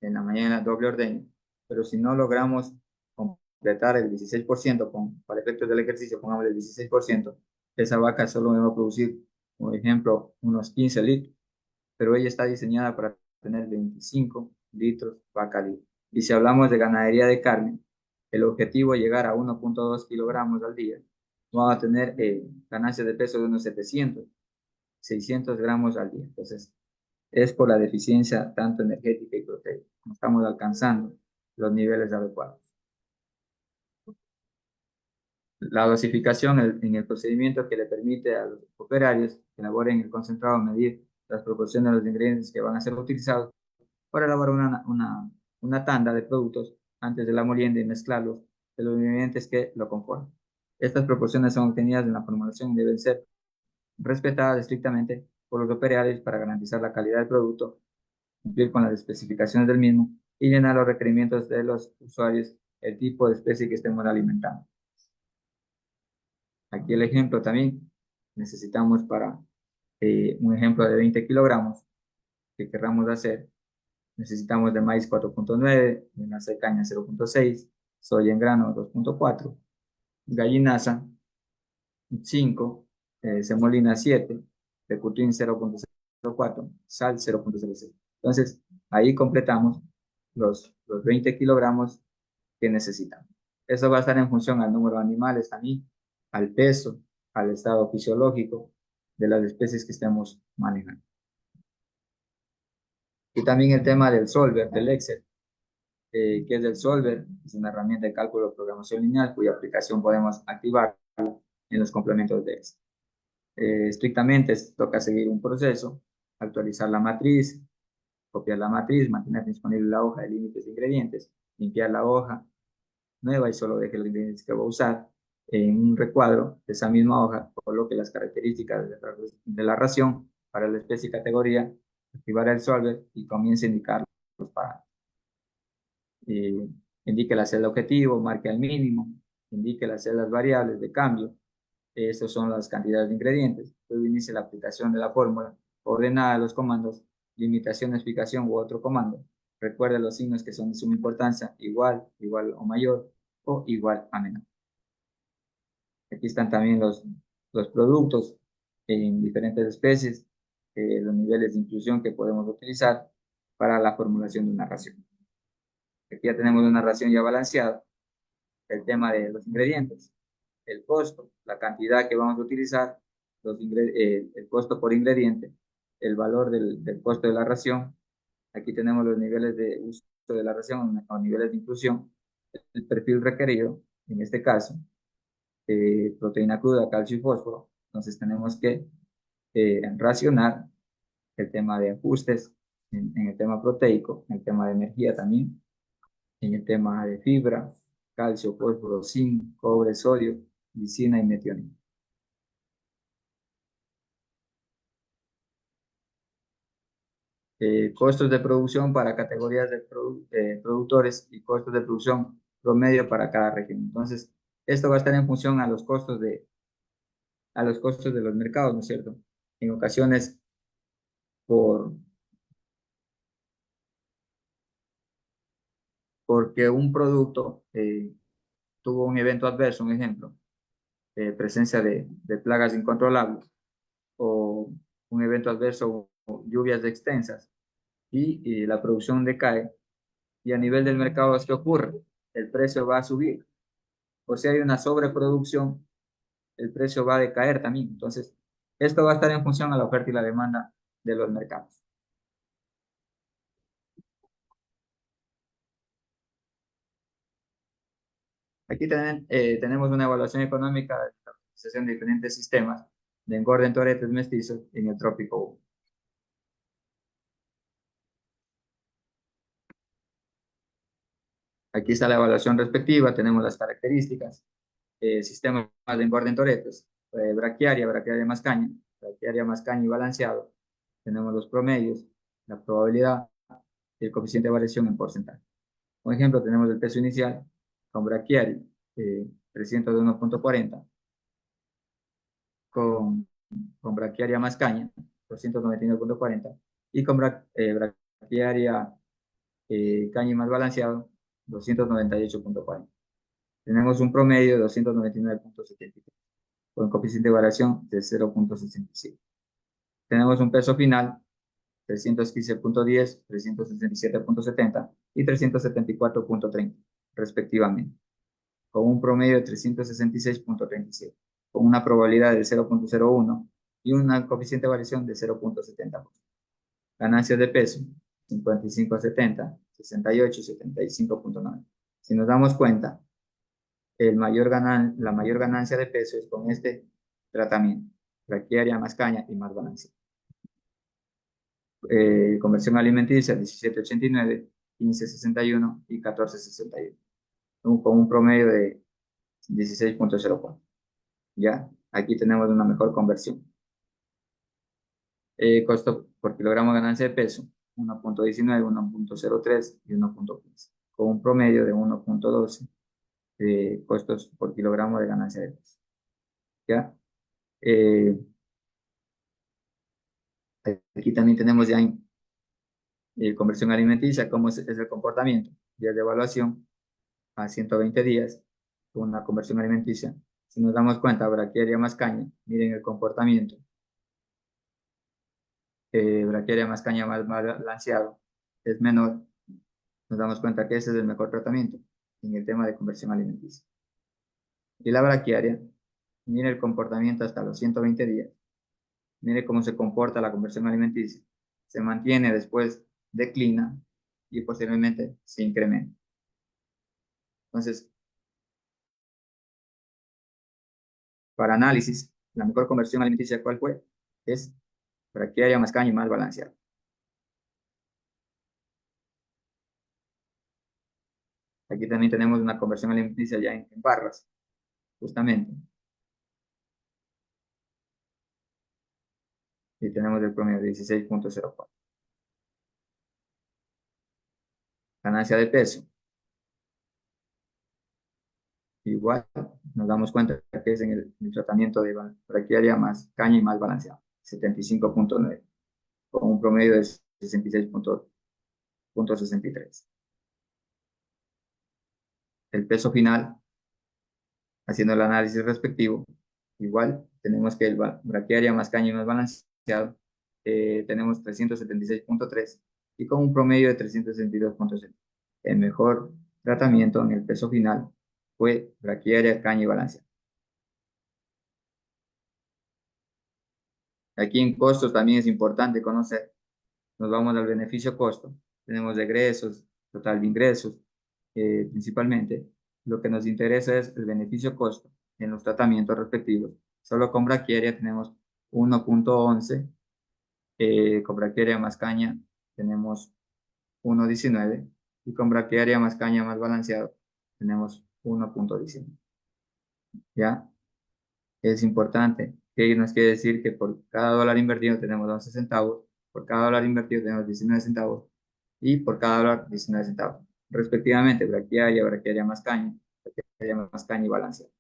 B: en la mañana doble ordeño, pero si no logramos completar el 16%, para efectos del ejercicio, pongamos el 16%, esa vaca solo me va a producir, por ejemplo, unos 15 litros, pero ella está diseñada para tener 25 litros vaca día. Y si hablamos de ganadería de carne, el objetivo es llegar a 1.2 kilogramos al día. Vamos a tener ganancias de peso de unos 700, 600 gramos al día. Entonces, es por la deficiencia tanto energética y proteica. No estamos alcanzando los niveles adecuados. La dosificación en el procedimiento que le permite a los operarios que elaboren el concentrado medir las proporciones de los ingredientes que van a ser utilizados para elaborar una tanda de productos antes de la molienda y mezclarlos de los ingredientes que lo conforman. Estas proporciones son obtenidas en la formulación y deben ser respetadas estrictamente por los operarios para garantizar la calidad del producto, cumplir con las especificaciones del mismo y llenar los requerimientos de los usuarios, el tipo de especie que estemos alimentando. Aquí el ejemplo también, necesitamos para un ejemplo de 20 kilogramos que querramos hacer, necesitamos de maíz 4.9, de masa de caña 0.6, soya en grano 2.4, gallinaza 5, semolina 7, pecutín 0.04, sal 0.06. Entonces, ahí completamos los 20 kilogramos que necesitamos. Eso va a estar en función al número de animales también, al peso, al estado fisiológico de las especies que estemos manejando. Y también el tema del solver, del Excel. ¿Qué es el solver? Es una herramienta de cálculo de programación lineal cuya aplicación podemos activar en los complementos de Excel. Estrictamente toca seguir un proceso, actualizar la matriz, copiar la matriz, mantener disponible la hoja de límites de ingredientes, limpiar la hoja nueva y solo deje los ingredientes que voy a usar. En un recuadro de esa misma hoja, coloque las características de la ración para la especie y categoría, activar el solver y comience a indicar los parámetros. Indique la celda objetivo, marque al mínimo, indique las celdas variables de cambio. Estas son las cantidades de ingredientes. Luego inicie la aplicación de la fórmula, ordenada de los comandos, limitación, explicación u otro comando. Recuerde los signos que son de suma importancia, igual, igual o mayor, o igual a menor. Aquí están también los productos en diferentes especies, los niveles de inclusión que podemos utilizar para la formulación de una ración. Aquí ya tenemos una ración ya balanceada, el tema de los ingredientes, el costo, la cantidad que vamos a utilizar, el costo por ingrediente, el valor del costo de la ración. Aquí tenemos los niveles de uso de la ración o niveles de inclusión, el perfil requerido, en este caso, proteína cruda, calcio y fósforo. Entonces tenemos que racionar el tema de ajustes en el tema proteico, en el tema de energía también, en el tema de fibra, calcio, fósforo, zinc, cobre, sodio, lisina y metionina. Costos de producción para categorías de productores y costos de producción promedio para cada región. Entonces, esto va a estar en función a los costos de los mercados, ¿no es cierto? En ocasiones, por, porque un producto tuvo un evento adverso, un ejemplo, presencia de plagas incontrolables o un evento adverso o lluvias extensas y la producción decae y a nivel del mercado es que ocurre, el precio va a subir. O si hay una sobreproducción, el precio va a decaer también. Entonces, esto va a estar en función a la oferta y la demanda de los mercados. Aquí tenemos una evaluación económica de la utilización de diferentes sistemas de engorde en toretes mestizos en el trópico 1. Aquí está la evaluación respectiva, tenemos las características, sistemas de engorde en toretes, braquiaria más caña y balanceado. Tenemos los promedios, la probabilidad y el coeficiente de variación en porcentaje. Por ejemplo, tenemos el peso inicial con braquiaria 301.40, con, con braquiaria más caña 299.40 y con braquiaria caña y más balanceado 298.40. Tenemos un promedio de 299.73 con coeficiente de variación de 0.67. Tenemos un peso final 315.10, 367.70 y 374.30 respectivamente, con un promedio de 366.37, con una probabilidad de 0.01 y una coeficiente de variación de 0.70. Ganancias de peso 55.70, 68 y 75.9. Si nos damos cuenta, la mayor ganancia de peso es con este tratamiento, braquiaria más caña y más balanceada. Conversión alimenticia 17.89, 15.61 y 14.61, con un promedio de 16.04. ¿Ya? Aquí tenemos una mejor conversión. Costo por kilogramo de ganancia de peso, 1.19, 1.03 y 1.15, con un promedio de 1.12 de costos por kilogramo de ganancia de peso. ¿Ya? Aquí también tenemos ya conversión alimenticia, cómo es el comportamiento, días de evaluación a 120 días, con una conversión alimenticia. Si nos damos cuenta, braquiaria más caña, miren el comportamiento, braquiaria más caña más balanceado, es menor, nos damos cuenta que ese es el mejor tratamiento en el tema de conversión alimenticia. Y la braquiaria, mire el comportamiento hasta los 120 días, mire cómo se comporta la conversión alimenticia, se mantiene, después declina y posteriormente se incrementa. Entonces, para análisis, la mejor conversión alimenticia, ¿cuál fue? Es braquiaria más caña y más balanceada. Aquí también tenemos una conversión alimenticia ya en barras, justamente. Y tenemos el promedio de 16.04. Ganancia de peso. Igual nos damos cuenta que es en el tratamiento de braquiaria más caña y más balanceado. 75.9, con un promedio de 66.63. El peso final, haciendo el análisis respectivo, igual tenemos que el braquiaria más caña y más balanceado, tenemos 376.3 y con un promedio de 362.7. El mejor tratamiento en el peso final fue braquiaria, caña y balanceado. Aquí en costos también es importante conocer. Nos vamos al beneficio costo. Tenemos egresos, total de ingresos, principalmente. Lo que nos interesa es el beneficio costo en los tratamientos respectivos. Solo con braquiaria tenemos 1.11, con braquiaria más caña tenemos 1.19 y con braquiaria más caña más balanceado tenemos 1.19. ¿Ya? Es importante. ¿Qué nos quiere decir? Que por cada dólar invertido tenemos 11 centavos, por cada dólar invertido tenemos 19 centavos y por cada dólar 19 centavos. Respectivamente, braquiaria más caña y balanceado.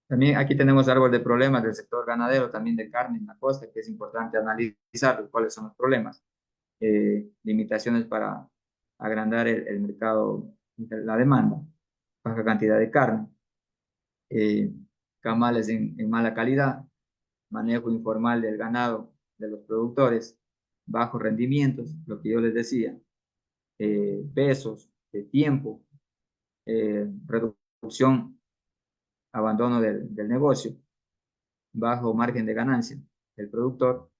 B: También aquí tenemos árbol de problemas del sector ganadero, también de carne en la costa, que es importante analizar cuáles son los problemas. Limitaciones para agrandar el mercado, la demanda, baja cantidad de carne, eh, camales en mala calidad, manejo informal del ganado, de los productores, bajos rendimientos, lo que yo les decía, pesos, tiempo, reducción, abandono del negocio, bajo margen de ganancia del productor.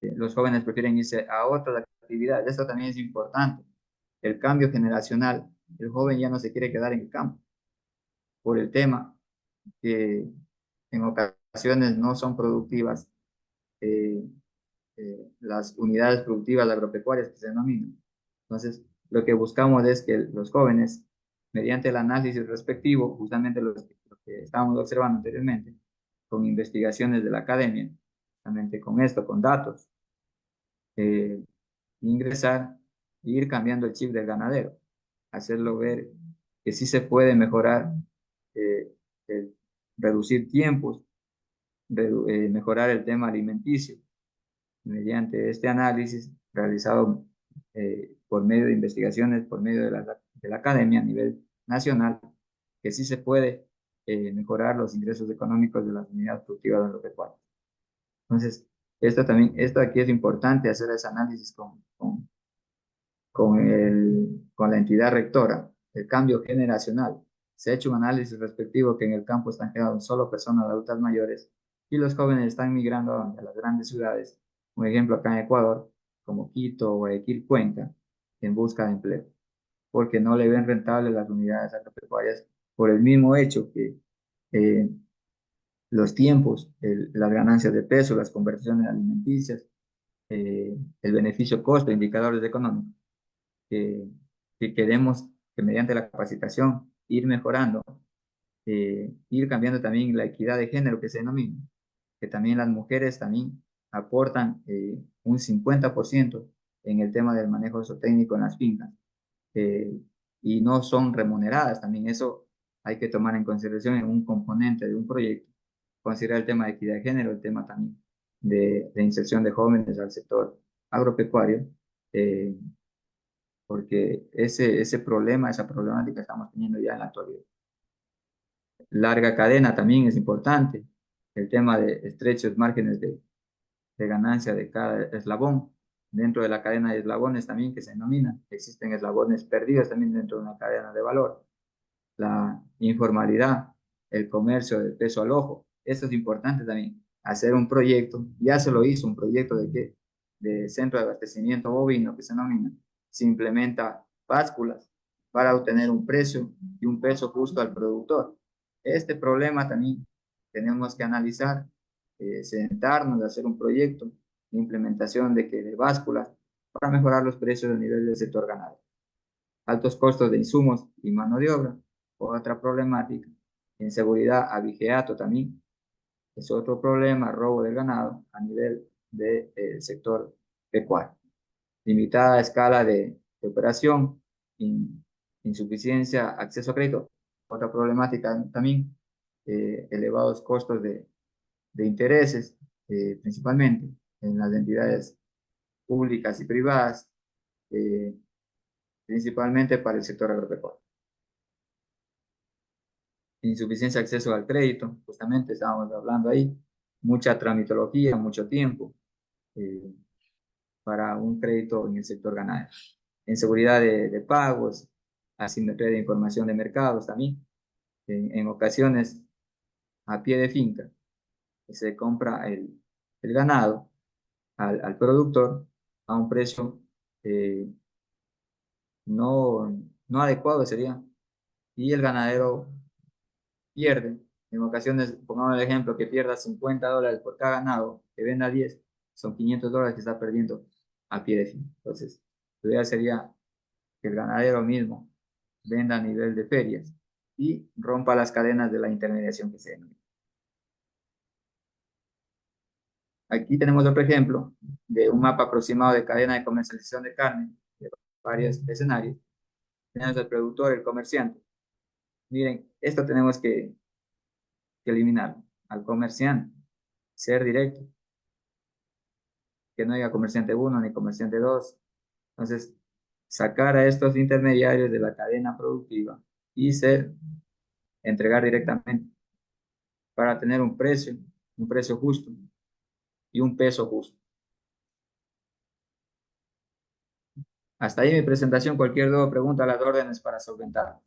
B: Los jóvenes prefieren irse a otras actividades. Esto también es importante. El cambio generacional. El joven ya no se quiere quedar en el campo por el tema que en ocasiones no son productivas eh, las unidades productivas agropecuarias que se denominan. Entonces, lo que buscamos es que los jóvenes, mediante el análisis respectivo, justamente lo que estábamos observando anteriormente, con investigaciones de la academia, justamente con esto, con datos, eh, ingresar e ir cambiando el chip del ganadero, hacerlo ver que sí se puede mejorar, eh, reducir tiempos, mejorar el tema alimenticio, mediante este análisis realizado por medio de investigaciones, por medio de la academia a nivel nacional, que sí se puede mejorar los ingresos económicos de las unidades productivas agropecuarias. Entonces, esto aquí es importante hacer ese análisis con la entidad rectora, el cambio generacional. Se ha hecho un análisis respectivo que en el campo están quedando solo personas adultas mayores y los jóvenes están migrando a las grandes ciudades, un ejemplo acá en Ecuador, como Quito, Guayaquil, Cuenca, en busca de empleo, porque no le ven rentables las unidades agropecuarias por el mismo hecho que eh, los tiempos, las ganancias de peso, las conversiones alimenticias, el beneficio costo, indicadores económicos, que, que queremos que mediante la capacitación ir mejorando, ir cambiando también la equidad de género que se denomina, que también las mujeres también aportan un 50% en el tema del manejo zootécnico en las fincas, eh, y no son remuneradas. También eso hay que tomar en consideración en un componente de un proyecto, considerar el tema de equidad de género, el tema también de inserción de jóvenes al sector agropecuario, eh, porque ese problema, esa problemática estamos teniendo ya en la actualidad. Larga cadena también es importante, el tema de estrechos márgenes de ganancia de cada eslabón. Dentro de la cadena de eslabones también que se denomina, existen eslabones perdidos también dentro de una cadena de valor. La informalidad, el comercio de peso al ojo, esto es importante también. Hacer un proyecto, ya se lo hizo, un proyecto de qué, de centro de abastecimiento bovino que se denomina, se implementa básculas para obtener un precio y un peso justo al productor. Este problema también tenemos que analizar, sentarnos, hacer un proyecto de implementación de básculas para mejorar los precios a nivel del sector ganadero. Altos costos de insumos y mano de obra, otra problemática. Inseguridad, abigeato también es otro problema, robo del ganado a nivel del sector pecuario. Limitada escala de operación, insuficiencia, acceso a crédito, otra problemática también, elevados costos de intereses, principalmente en las entidades públicas y privadas, eh, principalmente para el sector agropecuario. Insuficiencia de acceso al crédito, justamente estábamos hablando ahí, mucha tramitología, mucho tiempo eh, para un crédito en el sector ganadero. Inseguridad de pagos, asimetría de información de mercados también. En ocasiones, a pie de finca, se compra el ganado al productor a un precio eh, no adecuado sería, y el ganadero pierde. En ocasiones, pongamos el ejemplo, que pierda $50 por cada ganado, que venda 10, son $500 que está perdiendo a pie de fin. Entonces, la idea sería que el ganadero mismo venda a nivel de ferias y rompa las cadenas de la intermediación que se denomina. Aquí tenemos otro ejemplo de un mapa aproximado de cadena de comercialización de carne, de varios escenarios. Tenemos el productor, el comerciante. Miren, esto tenemos que eliminarlo. Al comerciante, ser directo, que no haya comerciante uno ni comerciante 2. Entonces, sacar a estos intermediarios de la cadena productiva y entregar directamente para tener un precio justo y un peso justo. Hasta ahí mi presentación. Cualquier duda o pregunta a las órdenes para solventar.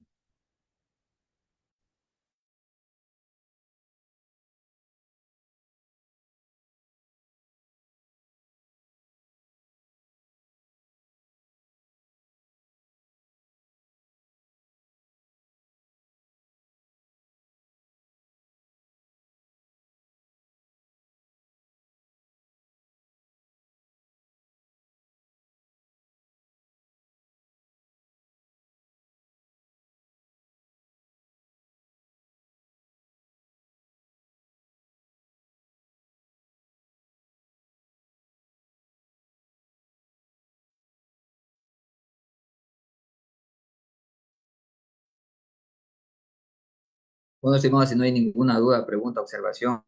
B: Bueno, estimados, si no hay ninguna duda, pregunta, observación,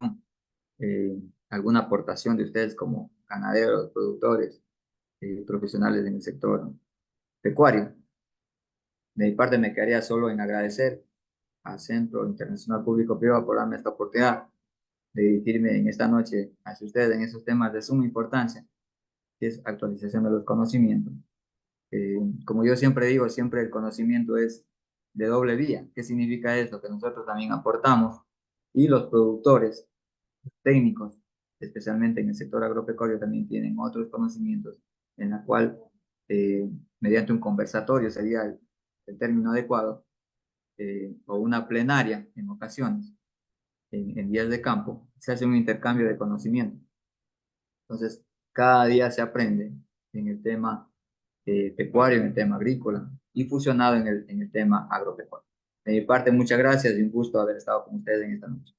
B: eh, alguna aportación de ustedes como ganaderos, productores, profesionales en el sector pecuario. De mi parte me quedaría solo en agradecer al Centro Internacional Público Privado por darme esta oportunidad de dirigirme en esta noche hacia ustedes en esos temas de suma importancia, que es actualización de los conocimientos. Como yo siempre digo, siempre el conocimiento es de doble vía. ¿Qué significa esto? Que nosotros también aportamos y los productores técnicos, especialmente en el sector agropecuario, también tienen otros conocimientos en la cual, mediante un conversatorio sería el término adecuado, o una plenaria en ocasiones, en días de campo, se hace un intercambio de conocimiento. Entonces, cada día se aprende en el tema pecuario, en el tema agrícola y fusionado en el tema agropecuario. De mi parte, muchas gracias y un gusto haber estado con ustedes en esta noche.